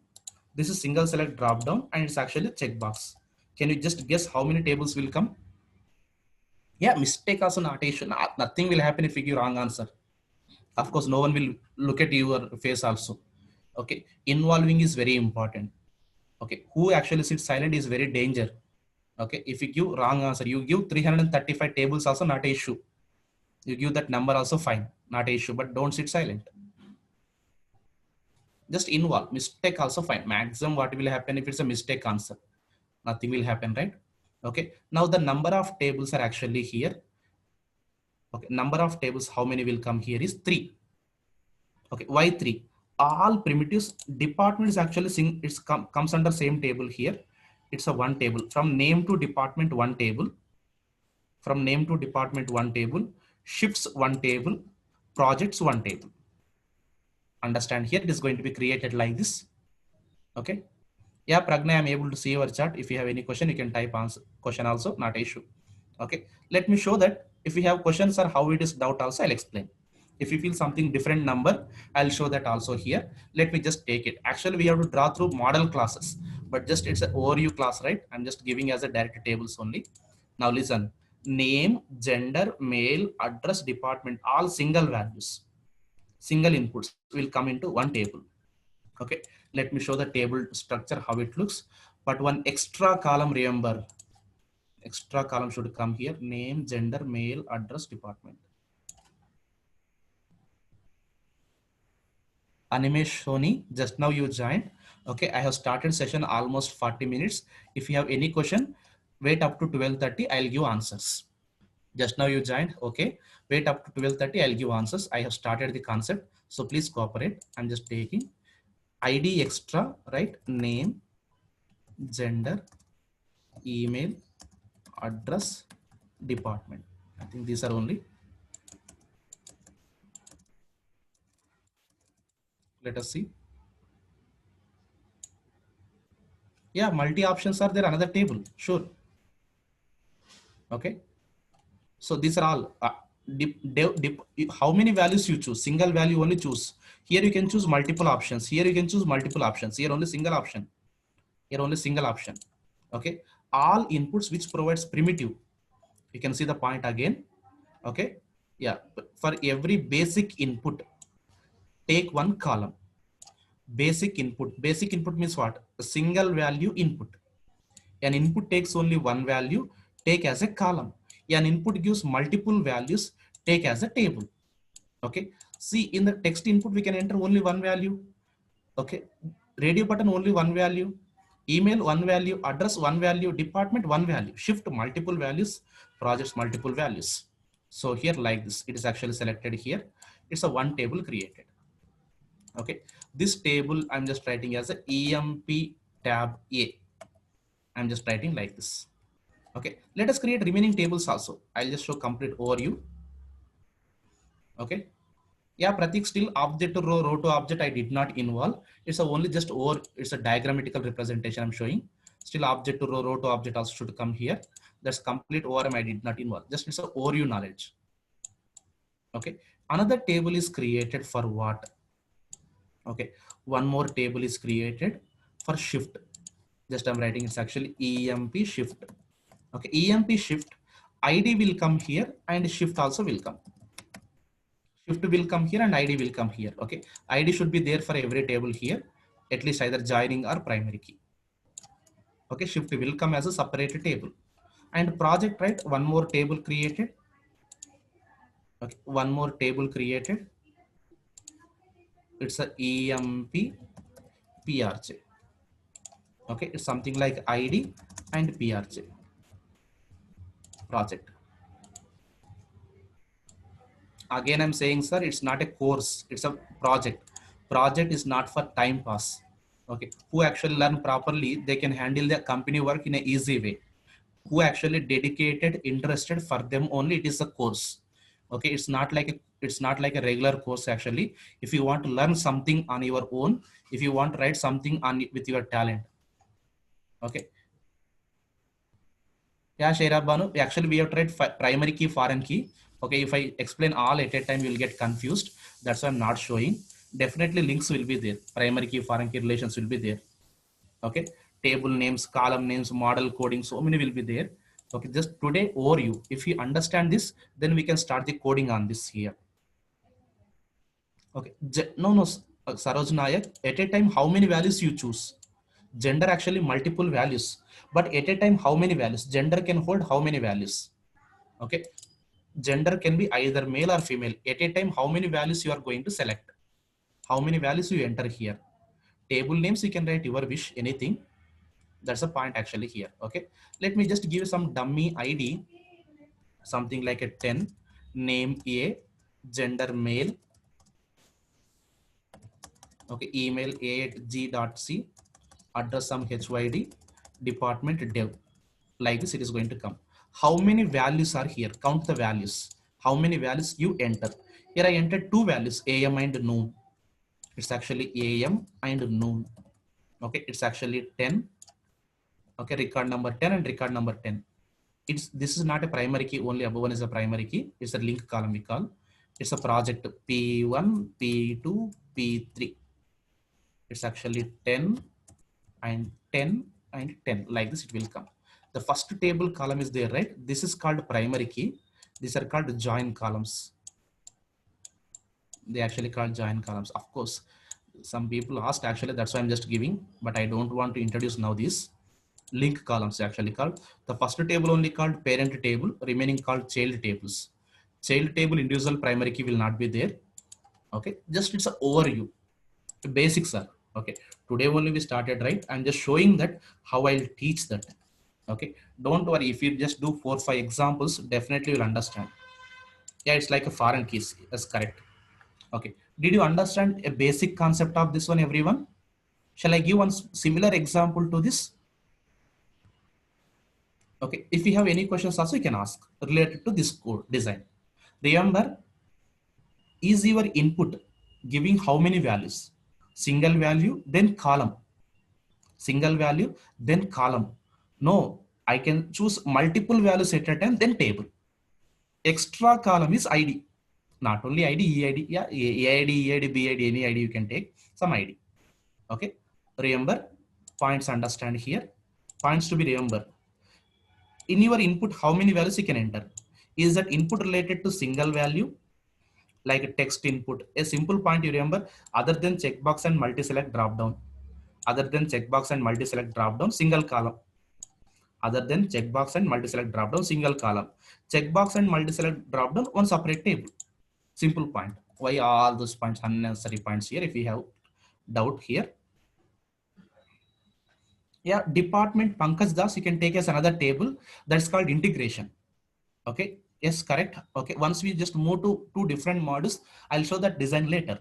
This is single select drop down, and it's actually checkbox. Can you just guess how many tables will come? Yeah, mistake also not issue. Nothing will happen if you give wrong answer. Of course, no one will look at your face also. Okay, involving is very important. Okay, who actually sits silent is very danger. Okay, if you give wrong answer, you give 335 tables also not a issue. You give that number also fine, not a issue, but don't sit silent. Just involve. Mistake also fine. Maximum what will happen if it's a mistake answer? Nothing will happen, right? Okay, now the number of tables are actually here. Okay, number of tables, how many will come here is 3. Okay, why 3? All primitives department is actually comes under same table here. It's a one table. From name to department, one table. From name to department, one table. Shifts, one table. Projects, one table. Understand here, it is going to be created like this. Okay. Yeah, Pragna, I'm able to see your chat. If you have any question, you can type answer question also, not an issue. Okay. Let me show that if you have questions or how it is doubt also, I'll explain. If you feel something different number, I'll show that also here. Let me just take it. Actually, we have to draw through model classes, but just it's an overview class, right? I'm just giving as a direct tables only. Now listen, name, gender, mail, address, department, all single values, single inputs will come into one table. Okay, let me show the table structure, how it looks. But one extra column, remember, extra column should come here, name, gender, mail, address, department. Animesh Soni, just now you joined. Okay, I have started session almost 40 minutes. If you have any question, wait up to 12:30, I'll give answers. Just now you joined, okay. Wait up to 12:30, I'll give answers. I have started the concept, so please cooperate. I'm just taking ID extra, right? Name, gender, email, address, department. I think these are only. Let us see. Yeah, multi options are there, another table. Sure. Okay. So these are all how many values you choose? Single value only choose. Here you can choose multiple options. Here you can choose multiple options. Here only single option. Here only single option. Okay. All inputs which provides primitive. You can see the point again. Okay. Yeah. For every basic input, take one column. Basic input. Basic input means what? A single value input. An input takes only one value, take as a column. An input gives multiple values, take as a table. Okay. See, in the text input, we can enter only one value. Okay. Radio button only one value. Email one value, address one value, department one value. Shift multiple values, projects multiple values. So here like this, it is actually selected here. It's a one table created. Okay. This table I'm just writing as a EMP tab A. I'm just writing like this. Okay, let us create remaining tables also. I'll just show complete overview. Okay. Yeah, Pratik, still object to row, row to object, I did not involve. It's a only just over, it's a diagrammatical representation I'm showing. Still object to row, row to object also should come here. That's complete ORM I did not involve. Just it's a overview knowledge. Okay. Another table is created for what? Okay. One more table is created for shift. Just I'm writing it's actually EMP shift. Okay, EMP shift, ID will come here and shift also will come. Shift will come here and ID will come here. Okay, ID should be there for every table here, at least either joining or primary key. Okay, shift will come as a separate table. And project, right? One more table created. Okay, one more table created. It's a EMP PRJ. Okay, it's something like ID and PRJ project. Again I'm saying, sir, it's not a course, it's a project. Project is not for time pass. Okay, who actually learn properly, they can handle their company work in a easy way. Who actually dedicated, interested, for them only it is a course. Okay, it's not like a regular course. Actually, if you want to learn something on your own, if you want to write something on with your talent. Okay, Yeah, Shaira Banu. Actually, we have tried primary key, foreign key. Okay, if I explain all at a time, you will get confused. That's why I'm not showing. Definitely links will be there. Primary key, foreign key relations will be there. Okay, table names, column names, model coding, so many will be there. Okay, just today overview. If you understand this, then we can start the coding on this here. Okay, no, no, Saroj Nayak, at a time, how many values you choose? Gender actually multiple values, but at a time, how many values? Gender can hold how many values? Okay, gender can be either male or female. At a time, how many values you are going to select? How many values you enter here? Table names, you can write your wish, anything. That's a point actually here. Okay, let me just give some dummy ID, something like a 10, name A, gender male, okay, email a at g.c, address some HYD, department dev. Like this, it is going to come. How many values are here? Count the values. How many values you enter? Here I entered two values, AM and noon. It's actually AM and noon. Okay, it's actually 10. Okay, record number 10 and record number 10. This is not a primary key, only above one is a primary key. It's a link column we call. It's a project P1, P2, P3. It's actually 10 and 10 and 10. Like this it will come. The first table column is there, right? This is called primary key. These are called join columns. They actually called join columns. Of course, some people asked, actually that's why I'm just giving, but I don't want to introduce now this. Link columns actually called. The first table only called parent table, remaining called child tables. Child table individual primary key will not be there. Okay, just it's an overview, the basics are okay. Today only we started, right? I'm just showing that how I'll teach that. Okay, don't worry, if you just do 4 5 examples, definitely you'll understand. Yeah, it's like a foreign keys. That's correct. Okay, did you understand a basic concept of this one, everyone? Shall I give one similar example to this? Okay, if you have any questions also you can ask related to this code design. Remember, is your input giving how many values? Single value then column, single value then column. No, I can choose multiple values at a time then table. Extra column is ID, not only ID, EID. Yeah, EID, EID, BID, any ID you can take, some ID. Okay, remember points, understand here. Points to be remember, in your input how many values you can enter. Is that input related to single value, like a text input? A simple point you remember, other than checkbox and multi-select drop down, other than checkbox and multi-select drop down, single column. Other than checkbox and multi-select drop down, single column. Checkbox and multi-select drop down, one separate table. Simple point. Why all those points, unnecessary points here? If you have doubt here, yeah, department Pankaj Das, you can take as another table. That's called integration. Okay, yes, correct. Okay, once we just move to two different modules, I'll show that design later.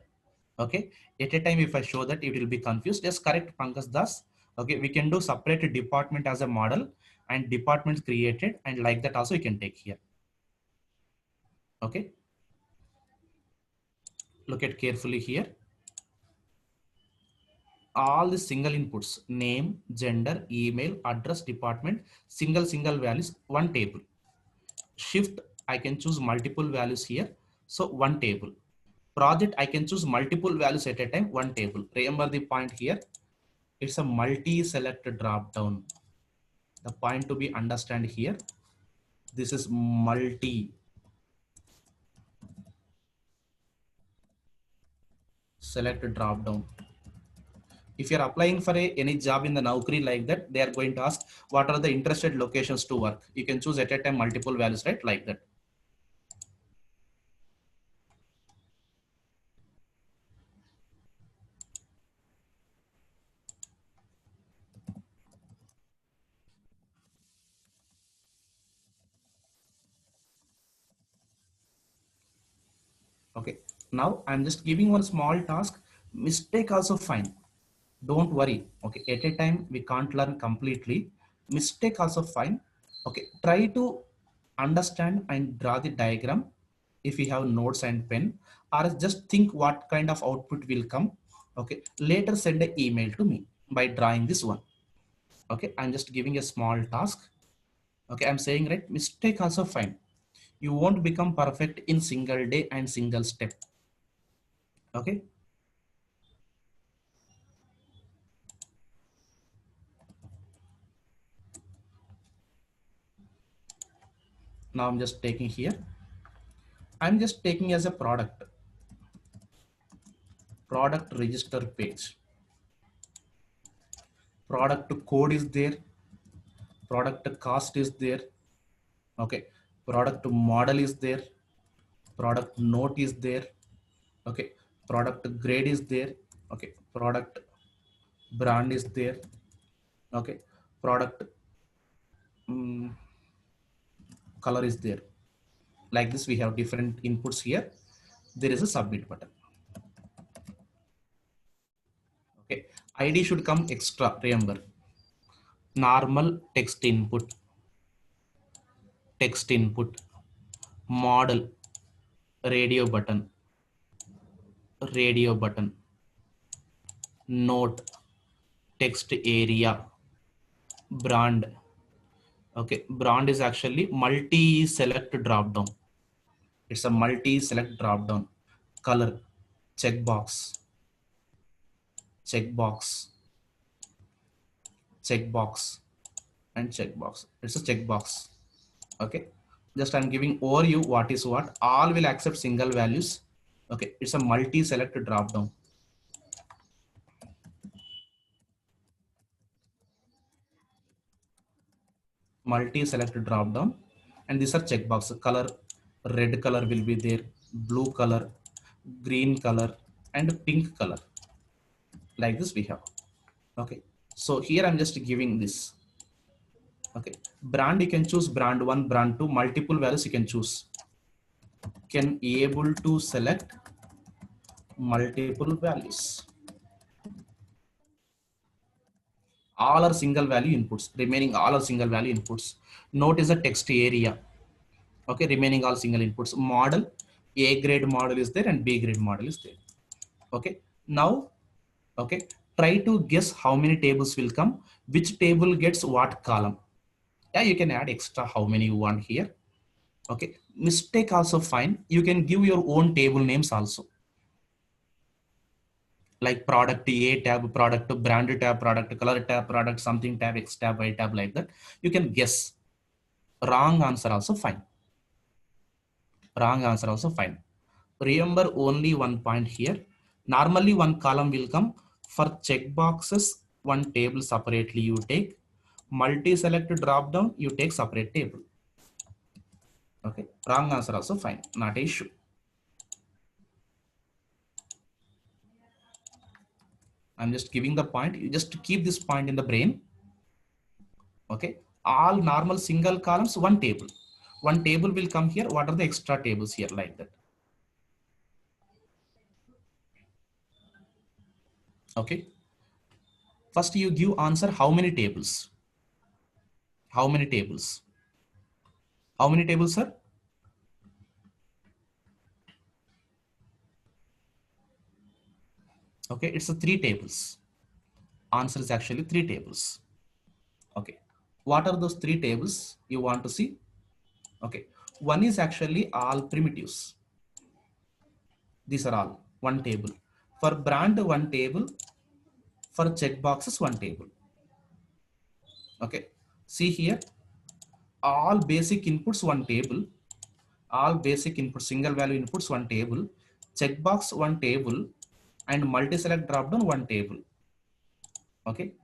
Okay, at a time if I show that, it will be confused. Yes, correct, Pankaj Das. Okay, we can do separate department as a model and departments created, and like that also you can take here. Okay, look at carefully here. All the single inputs, name, gender, email, address, department, single values, one table. Shift, I can choose multiple values here, so one table. Project, I can choose multiple values at a time, one table. Remember the point here, it's a multi-select drop down. The point to be understand here, this is multi select drop down. If you're applying for any job in the Naukri like that, they are going to ask what are the interested locations to work. You can choose at a time multiple values, right? Like that. Okay, now I'm just giving one small task. Mistake also fine, don't worry. Okay, at a time we can't learn completely. Mistake also fine. Okay, try to understand and draw the diagram if you have notes and pen, or just think what kind of output will come. Okay, later send an email to me by drawing this one. Okay, I'm just giving a small task. Okay, I'm saying right, mistake also fine. You won't become perfect in single day and single step. Okay. Now I'm just taking here. I'm just taking as a product register page. Product code is there. Product cost is there. Okay. Product model is there. Product note is there. Okay. Product grade is there. Okay. Product brand is there. Okay. Product color is there. Like this, we have different inputs here. There is a submit button. Okay. ID should come extra. Remember, normal text input, model, radio button, note, text area, brand. Okay, brand is actually multi-select drop-down. It's a multi-select drop-down. Color, checkbox, checkbox, checkbox, and checkbox. It's a checkbox. Okay, just I'm giving overview what is what. All will accept single values. Okay, it's a multi-select drop-down. Multi-select drop-down, and these are checkbox. Color, red color will be there, blue color, green color, and pink color. Like this we have. Okay, so here I'm just giving this. Okay, brand you can choose brand 1, brand 2, multiple values you can choose. Can able to select multiple values. All are single value inputs. Remaining all are single value inputs. Note is a text area. Okay, remaining all single inputs. Model, A grade model is there and B grade model is there. Okay, now, okay, try to guess how many tables will come, which table gets what column. Yeah, you can add extra how many you want here. Okay, mistake also fine. You can give your own table names also, like product A tab, product brand tab, product color tab, product something tab, X tab, Y tab, like that. You can guess. Wrong answer also fine. Wrong answer also fine. Remember only one point here. Normally one column will come. For checkboxes, one table separately you take. Multi-select drop down, you take separate table. Okay, wrong answer also fine, not an issue. I'm just giving the point. You just keep this point in the brain. Okay, all normal single columns, one table. One table will come here. What are the extra tables here, like that? Okay, first you give answer how many tables. How many tables? How many tables, sir? Okay, it's a 3 tables. Answer is actually 3 tables. Okay, what are those 3 tables you want to see? Okay, one is actually all primitives. These are all one table. For brand, one table. For checkboxes, one table. Okay, see here, all basic inputs, one table. All basic inputs, single value inputs, one table. Checkbox, one table. And multi-select dropdown, one table. Okay,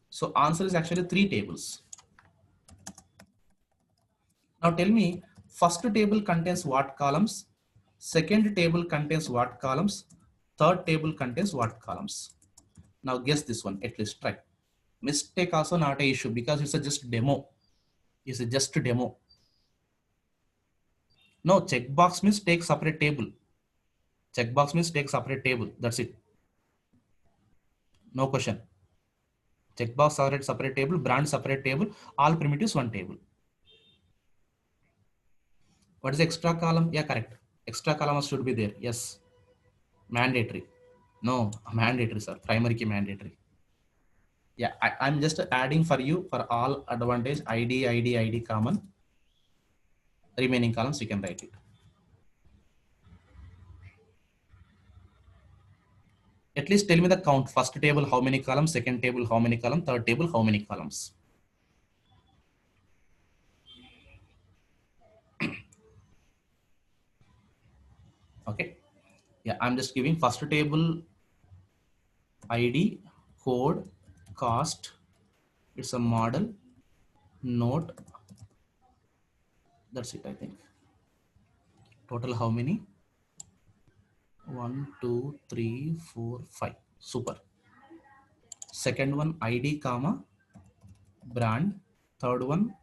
so answer is actually 3 tables. Now tell me, first table contains what columns? Second table contains what columns? Third table contains what columns? Now guess this one, at least try. Mistake also not a issue because it's a just demo. It's a just a demo. No, checkbox means take separate table. Checkbox means take separate table. That's it. No question. Checkbox separate table, brand separate table, all primitives one table. What is the extra column? Yeah, correct. Extra columns should be there. Yes. Mandatory. No, mandatory, sir. Primary key mandatory. Yeah, I'm just adding for you for all advantage ID common. Remaining columns you can write it. At least tell me the count. First table how many columns, second table how many columns, third table how many columns. Okay. Yeah, I'm just giving first table ID, code, cost. It's a model, note. That's it, I think. Total how many? 1, 2, 3, 4, 5. Super. Second one ID comma brand. Third one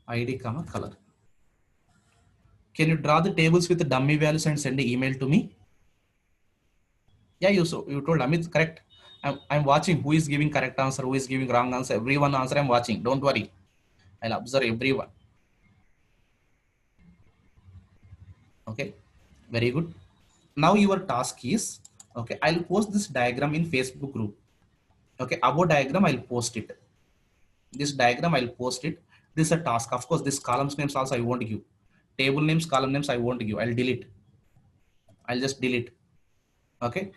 ID comma color. Can you draw the tables with the dummy values and send an email to me? Yeah, you told Amit correct. I'm watching who is giving correct answer, who is giving wrong answer. Everyone answer I'm watching. Don't worry. I'll observe everyone. Okay. Very good. Now your task is, okay, I'll post this diagram in Facebook group. Okay, about diagram I'll post it. This diagram I'll post it. This is a task. Of course, this columns names also I won't give. Table names, column names I won't give. I'll delete. I'll just delete. Okay.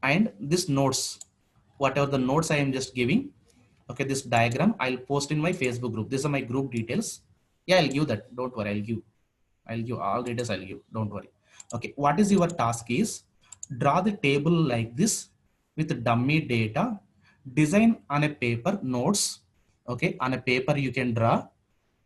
And this notes, whatever the notes I am just giving. Okay, this diagram I'll post in my Facebook group. These are my group details. Yeah, I'll give that. Don't worry. I'll give all details. I'll give. Don't worry. Okay, what is your task is draw the table like this with dummy data, design on a paper notes. Okay, on a paper you can draw.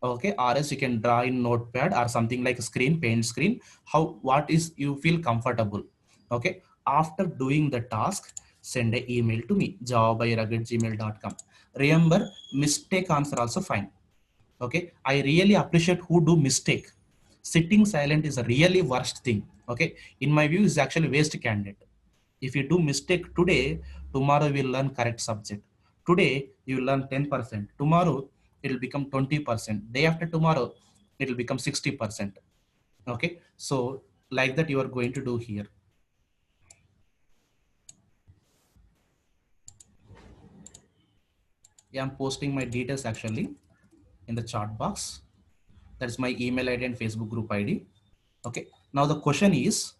Okay, or else you can draw in notepad or something like screen, paint screen. How, what is you feel comfortable. Okay, after doing the task, send an email to me, java@raghu@gmail.com. Remember, mistake answer also fine. Okay, I really appreciate who do mistake. Sitting silent is a really worst thing. Okay, in my view is actually waste candidate. If you do mistake today, tomorrow you will learn correct subject. Today you will learn 10%. Tomorrow it will become 20%. Day after tomorrow it will become 60%. Okay, so like that you are going to do here. Yeah, I'm posting my details actually in the chat box. That's my email ID and Facebook group ID. Okay, now the question is,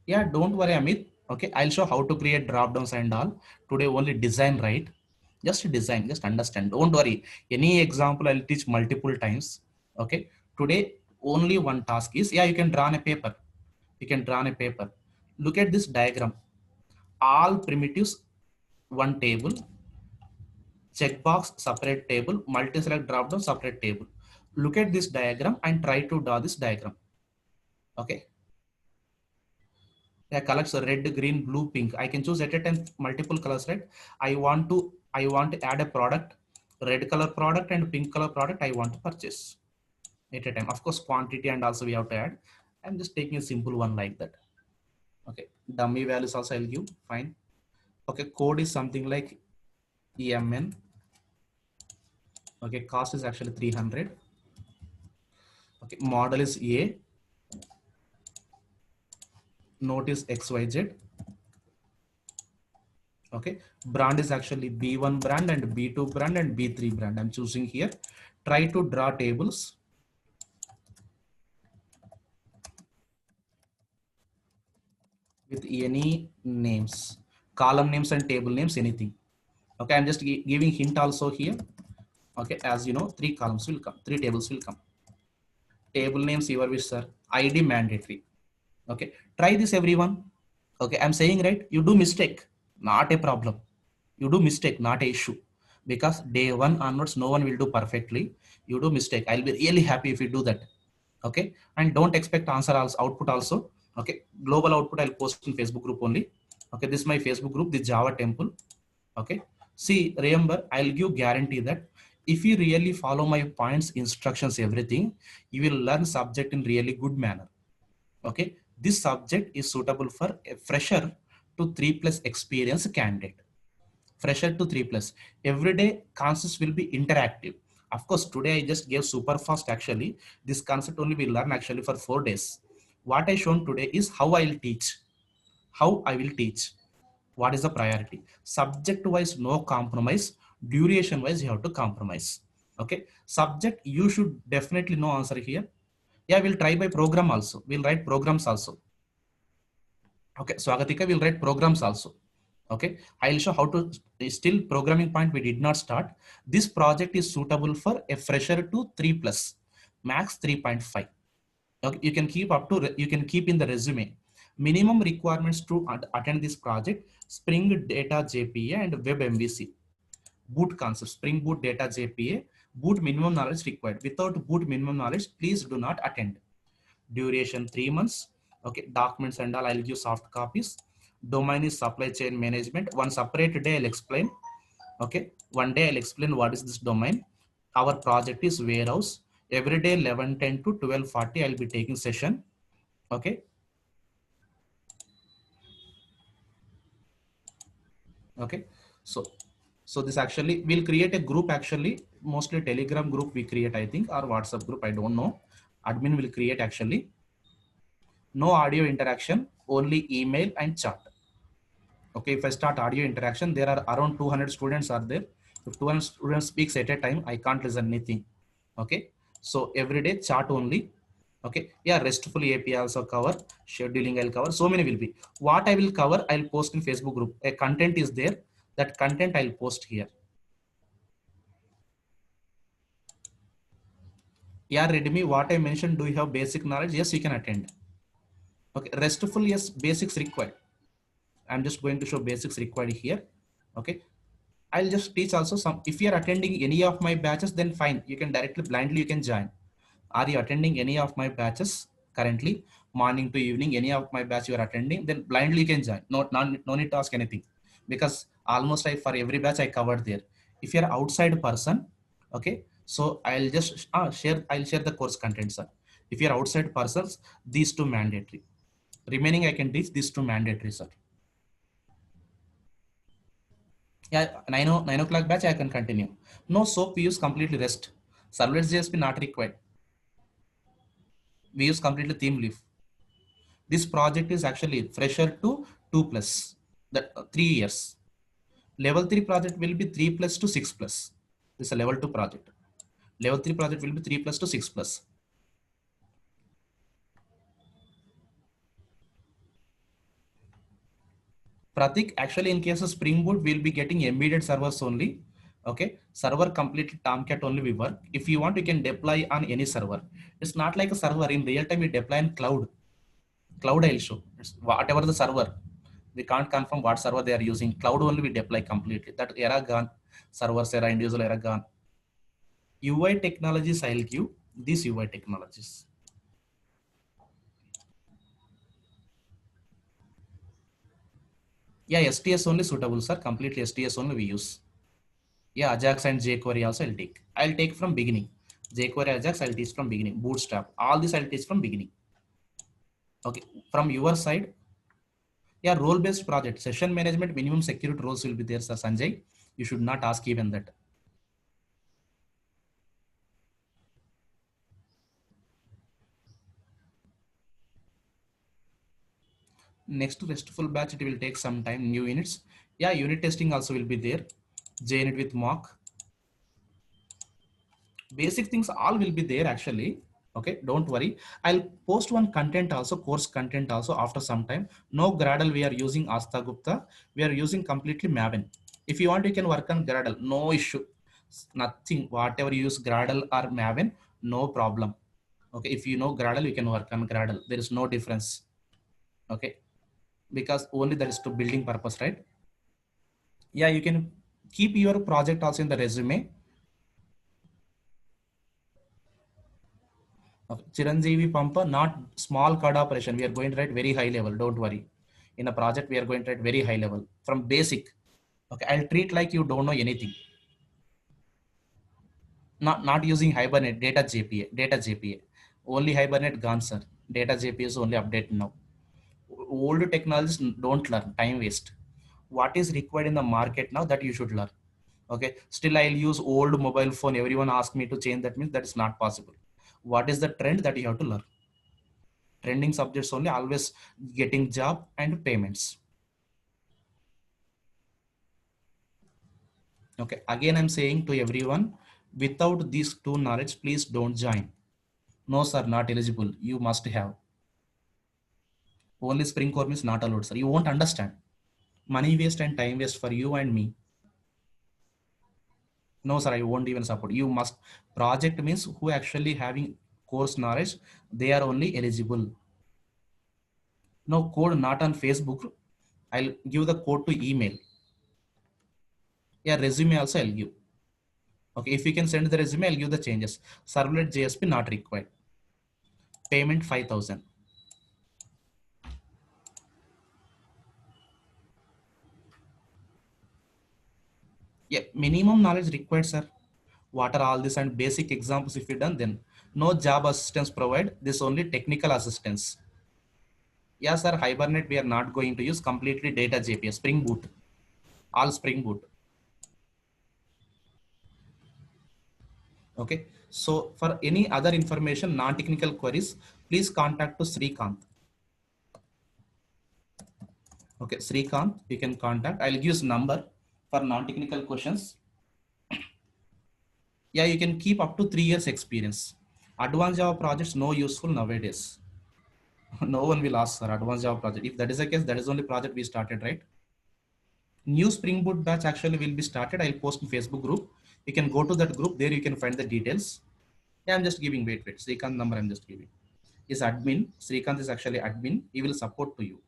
yeah, don't worry, Amit. Okay, I'll show how to create drop downs and all. Today only design, right? Just design, just understand. Don't worry. Any example I'll teach multiple times. Okay, today only one task is, yeah, you can draw on a paper. You can draw on a paper. Look at this diagram. All primitives, one table, checkbox, separate table, multi-select drop down, separate table. Look at this diagram and try to draw this diagram. Okay. Yeah, colors red, green, blue, pink. I can choose at a time multiple colors, right? I want to add a product, red color product and pink color product I want to purchase at a time. Of course, quantity and also we have to add. I'm just taking a simple one like that. Okay, dummy values also I'll give. Fine. Okay, code is something like EMN. Okay, cost is actually 300. Okay, model is A, note is XYZ. Okay, brand is actually B1 brand and B2 brand and B3 brand. I'm choosing here. Try to draw tables with any names, column names and table names, anything. Okay, I'm just giving hint also here. Okay, as you know, 3 columns will come, 3 tables will come. Table names, your wish, sir. ID mandatory. Okay, try this everyone. Okay, I'm saying right, you do mistake, not a problem. You do mistake, not a issue. Because day one onwards, no one will do perfectly. You do mistake. I'll be really happy if you do that. Okay, and don't expect answer also, output also. Okay, global output I'll post in Facebook group only. Okay, this is my Facebook group, the Java temple. Okay, see, remember, I'll give guarantee that if you really follow my points, instructions, everything, you will learn subject in really good manner. Okay, this subject is suitable for a fresher to 3+ experience candidate. Fresher to 3+. Every day concepts will be interactive. Of course, today I just gave super fast actually. This concept only we learn actually for 4 days. What I shown today is how I will teach. How I will teach. What is the priority? Subject wise no compromise, duration wise you have to compromise. Okay, subject you should definitely know answer here. Yeah, we'll try by program also, we'll write programs also. Okay, so Agatika will write programs also. Okay, I'll show how to, still programming point we did not start. This project is suitable for a fresher to 3 plus, max 3.5. Okay, you can keep up to, you can keep in the resume. Minimum requirements to attend this project: Spring Data JPA and Web MVC. Boot concept: Spring Boot Data JPA. Boot minimum knowledge required. Without boot minimum knowledge, please do not attend. Duration 3 months. Okay, documents and all I'll give soft copies. Domain is supply chain management. One separate day I'll explain. Okay, one day I'll explain what is this domain. Our project is warehouse. Every day 11:10 to 12:40 I'll be taking session. Okay, okay, so this actually we'll create a group, actually mostly Telegram group we create, I think, or WhatsApp group, I don't know. Admin will create actually. No audio interaction, only email and chat. Okay, if I start audio interaction, there are around 200 students are there. If 200 students speaks at a time, I can't listen anything. Okay, so every day chat only. Okay, yeah, RESTful API also cover, scheduling I'll cover, so many will be. What I will cover, I'll post in Facebook group. A content is there, that content I'll post here. Yeah, Redmi, what I mentioned, do you have basic knowledge? Yes, you can attend. Okay, RESTful, yes, basics required. I'm just going to show basics required here. Okay, I'll just teach also some. If you are attending any of my batches, then fine. You can directly blindly you can join. Are you attending any of my batches currently, morning to evening? Any of my batch you are attending, then blindly you can join. No need to ask anything, because almost I for every batch I covered there. If you are outside person, okay, so I'll just share. I'll share the course content, sir. If you are outside persons, these two mandatory. Remaining I can teach these two mandatory, sir. Yeah, 9 o'clock batch I can continue. No soap, we use completely rest. Servlets JSP not required. We use completely theme leaf. This project is actually fresher to 2 plus, that 3 years. Level 3 project will be 3 plus to 6 plus. This is a level 2 project. Level 3 project will be 3 plus to 6 plus. Pratik, actually in case of Spring Boot, we'll be getting embedded servers only. Okay, server completely Tomcat only we work. If you want, you can deploy on any server. It's not like a server. In real time, you deploy in cloud. Cloud I'll show. It's whatever the server. We can't confirm what server they are using. Cloud only we deploy completely. That era gone. Servers era, individual era gone. UI technologies I'll give. These UI technologies. Yeah, STS only suitable, sir. Completely STS only we use. Yeah, Ajax and jQuery also I'll take. I'll take from beginning. jQuery, Ajax I'll teach from beginning. Bootstrap. All this I'll teach from beginning. Okay. From your side, yeah, role-based project. Session management, minimum security roles will be there, sir Sanjay. You should not ask even that. Next RESTful batch, it will take some time. New units. Yeah, unit testing also will be there. JUnit with mock. Basic things all will be there actually. Okay, don't worry. I'll post one content also, course content also after some time. No Gradle we are using Asta Gupta. We are using completely Maven. If you want, you can work on Gradle. No issue. Nothing. Whatever you use Gradle or Maven, no problem. Okay, if you know Gradle, you can work on Gradle. There is no difference. Okay, because only that is to building purpose, right? Yeah, you can keep your project also in the resume. Okay. Chiranjeevi Pampa, not small card operation. We are going to write very high level. Don't worry. In a project, we are going to write very high level from basic. Okay, I'll treat like you don't know anything. Not using Hibernate, data JPA, data JPA. Only Hibernate gone, sir. Data JPA is only update now. Old technologies don't learn, time waste. What is required in the market now, that you should learn. Okay, still I'll use old mobile phone. Everyone ask me to change, that means that is not possible. What is the trend that you have to learn? Trending subjects only, always getting job and payments. Okay, again I'm saying to everyone, without these two knowledge, please don't join. No sir, not eligible. You must have. Only Spring Core means not allowed, sir. You won't understand. Money waste and time waste for you and me. No sir, I won't even support. You must. Project means who actually having course knowledge, they are only eligible. No code not on Facebook. I'll give the code to email. Yeah, resume also I'll give. Okay, if you can send the resume, I'll give the changes. Servlet JSP not required. Payment 5,000. Yeah, minimum knowledge required, sir. What are all this and basic examples if you done, then no job assistance provide. This only technical assistance. Yeah, sir. Hibernate we are not going to use, completely data JPS. Spring Boot. All Spring Boot. Okay. So for any other information, non-technical queries, please contact to Srikanth. Okay, Srikanth, you can contact. I'll give his number for non-technical questions. Yeah, you can keep up to 3 years experience. Advanced Java projects no useful nowadays. No one will ask for advanced Java project. If that is the case, that is only project we started, right? New Spring Boot batch actually will be started. I'll post in Facebook group. You can go to that group. There you can find the details. Yeah, I'm just giving. Wait. Srikanth number I'm just giving. Is admin. Srikanth is actually admin. He will support to you.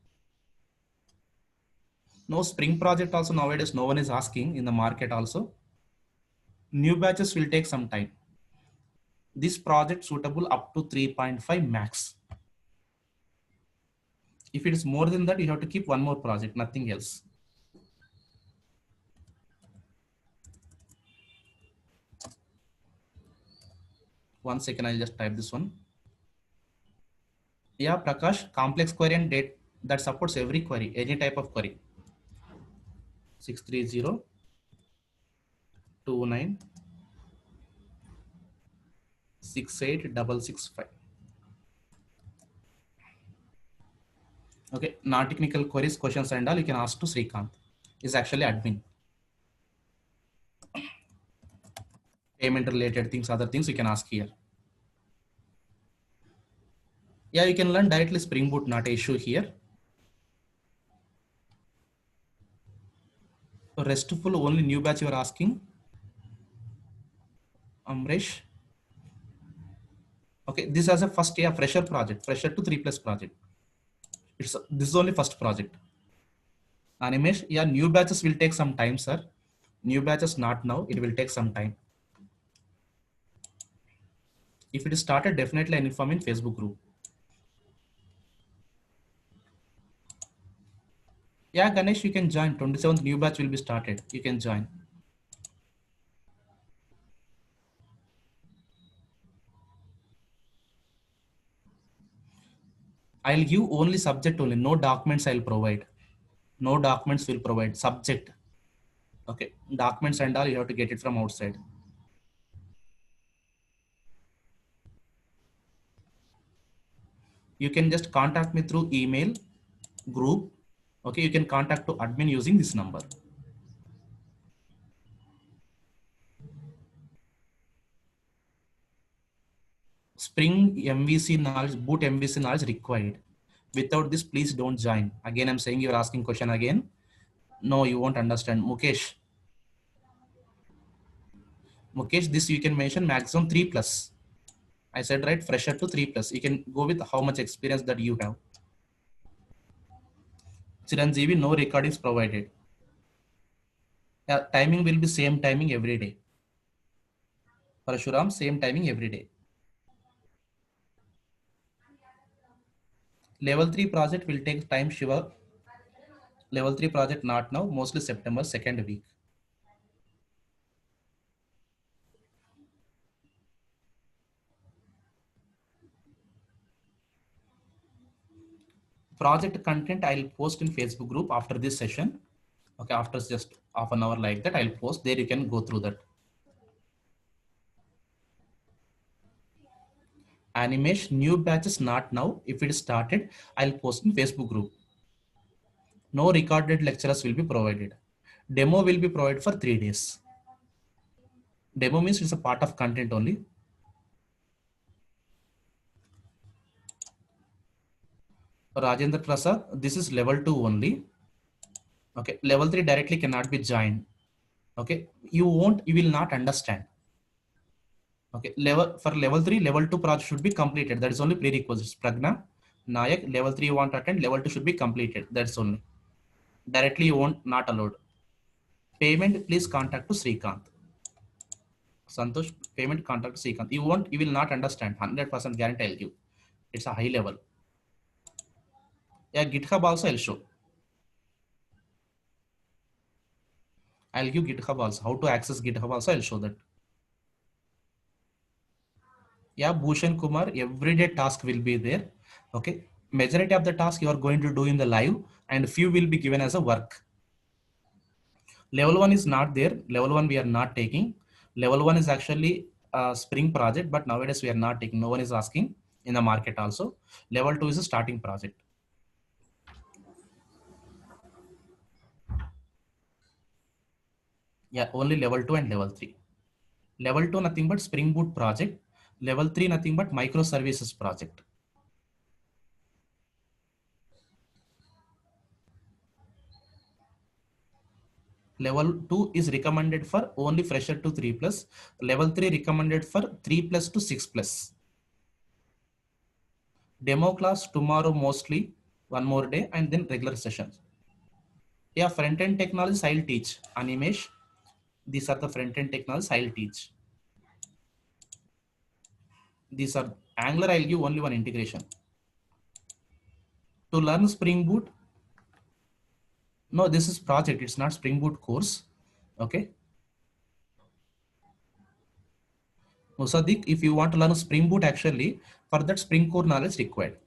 No Spring project also nowadays. No one is asking in the market also. New batches will take some time. This project suitable up to 3.5 max. If it is more than that, you have to keep one more project, nothing else. One second, I'll just type this one. Yeah, Prakash, complex query and date that supports every query, any type of query. 630-29-68665. Okay, non-technical queries, questions and all you can ask to Srikanth. Is actually admin. Payment related things, other things you can ask here. Yeah, you can learn directly Spring Boot, not an issue here. RESTful only new batch you are asking. Amresh. Okay, this as a first year fresher project, fresher to 3+ project. This is only first project. Animesh, yeah, new batches will take some time, sir. New batches not now, it will take some time. If it is started, definitely I'll inform in Facebook group. Yeah, Ganesh, you can join. 27th new batch will be started. You can join. I'll give only subject only. No documents I'll provide. No documents will provide. Subject. Okay. Documents and all you have to get it from outside. You can just contact me through email, group. Okay, you can contact to admin using this number. Spring MVC knowledge, boot MVC knowledge required. Without this, please don't join. Again, I'm saying you're asking question again. No, you won't understand. Mukesh, this you can mention maximum 3+. I said right, fresher to 3+. You can go with how much experience that you have. Chiranjeevi, no recordings provided. Timing will be same timing every day. Parashuram, same timing every day. Level 3 project will take time, Shiva. Level 3 project not now, mostly September 2nd week. Project content I'll post in Facebook group after this session. Okay, after just half an hour like that, I'll post there. You can go through that. Animation new batches not now. If it is started, I'll post in Facebook group. No recorded lectures will be provided. Demo will be provided for 3 days. Demo means it's a part of content only. Rajendra Prasad, this is level 2 only. Okay, level 3 directly cannot be joined. Okay, you will not understand. Okay, for level 3, level 2 project should be completed. That is only prerequisites. Pragna, Nayak, level 3 you want to attend, level 2 should be completed. That's only. Directly you won't not allowed. Payment, please contact to Srikanth. Santosh, payment contact to Srikanth. You will not understand. 100% guarantee I'll give. It's a high level. Yeah, GitHub also I'll show. I'll give GitHub also. How to access GitHub also I'll show that. Yeah, Bhushan Kumar, everyday task will be there. Okay. Majority of the task you are going to do in the live and few will be given as a work. Level 1 is not there. Level 1 we are not taking. Level 1 is actually a spring project, but nowadays we are not taking. No one is asking in the market also. Level 2 is a starting project. Yeah, only level 2 and level 3. Level 2 nothing but Spring Boot project. Level 3 nothing but microservices project. Level 2 is recommended for only fresher to 3 plus. Level 3 recommended for 3 plus to 6 plus. Demo class tomorrow mostly, one more day, and then regular sessions. Yeah, front end technologies I'll teach. Animesh, these are the front end technologies I'll teach. These are Angular, I'll give only one integration. To learn Spring Boot, no, this is project, it's not Spring Boot course. Okay. Musadik, if you want to learn Spring Boot, actually, for that Spring Core knowledge required.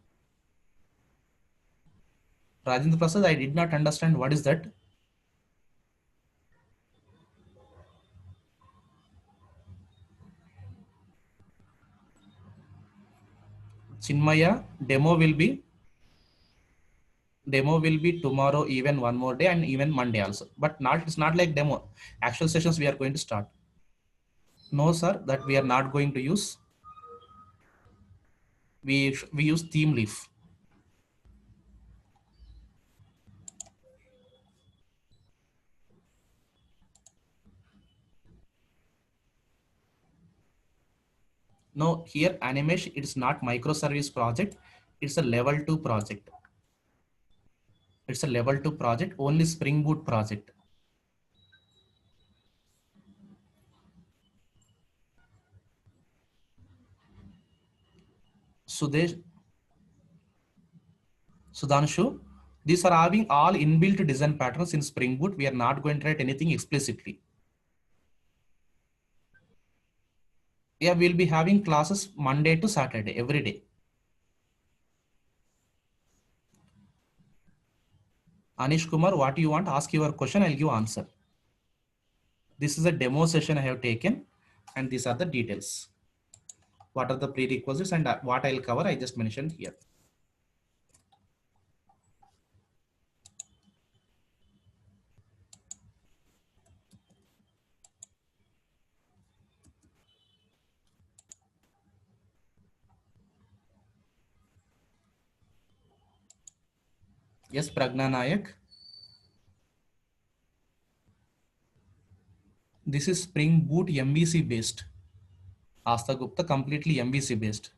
Rajendra Prasad, I did not understand what is that. Chinmaya, demo will be tomorrow, even one more day, and even Monday also. But not it's not like demo. Actual sessions we are going to start. No, sir, that we are not going to use. We use theme leaf. No, here Animesh, it's not microservice project. It's a level 2 project. It's a level 2 project, only Spring Boot project. Sudesh, Sudhanshu, these are having all inbuilt design patterns in Spring Boot. We are not going to write anything explicitly. Yeah, we'll be having classes Monday to Saturday, every day. Anish Kumar, what you want? Ask your question, I'll give answer. This is a demo session I have taken, and these are the details. What are the prerequisites and what I'll cover, I just mentioned here. Yes, Pragna Nayak. This is Spring Boot MVC based. Asta Gupta completely MVC based.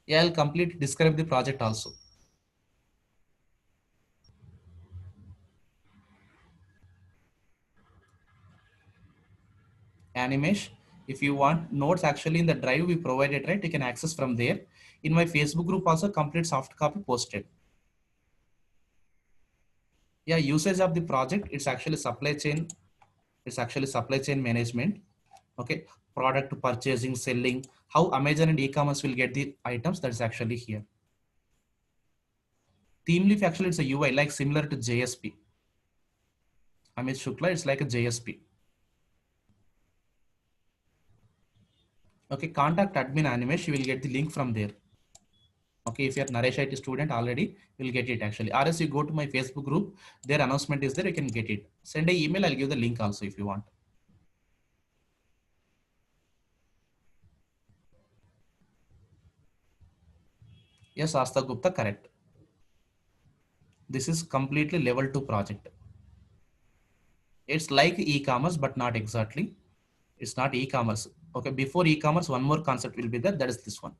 Yeah, I'll complete describe the project also. Animesh, if you want notes actually in the drive we provided, right? You can access from there. In my Facebook group also complete soft copy posted. Yeah, usage of the project, it's actually supply chain. It's actually supply chain management. Okay, product purchasing, selling, how Amazon and e-commerce will get the items, that's actually here. Theme leaf actually it's a UI like similar to JSP. Amit Shukla, it's like a JSP. Okay, contact admin Animesh, you will get the link from there. Okay, if you're NareshIT student already, you'll get it actually. Or else you go to my Facebook group, their announcement is there, you can get it. Send an email, I'll give the link also if you want. Yes, Asta Gupta, correct. This is completely level 2 project. It's like e-commerce, but not exactly. It's not e-commerce. Okay, before e-commerce, one more concept will be there. That is this one.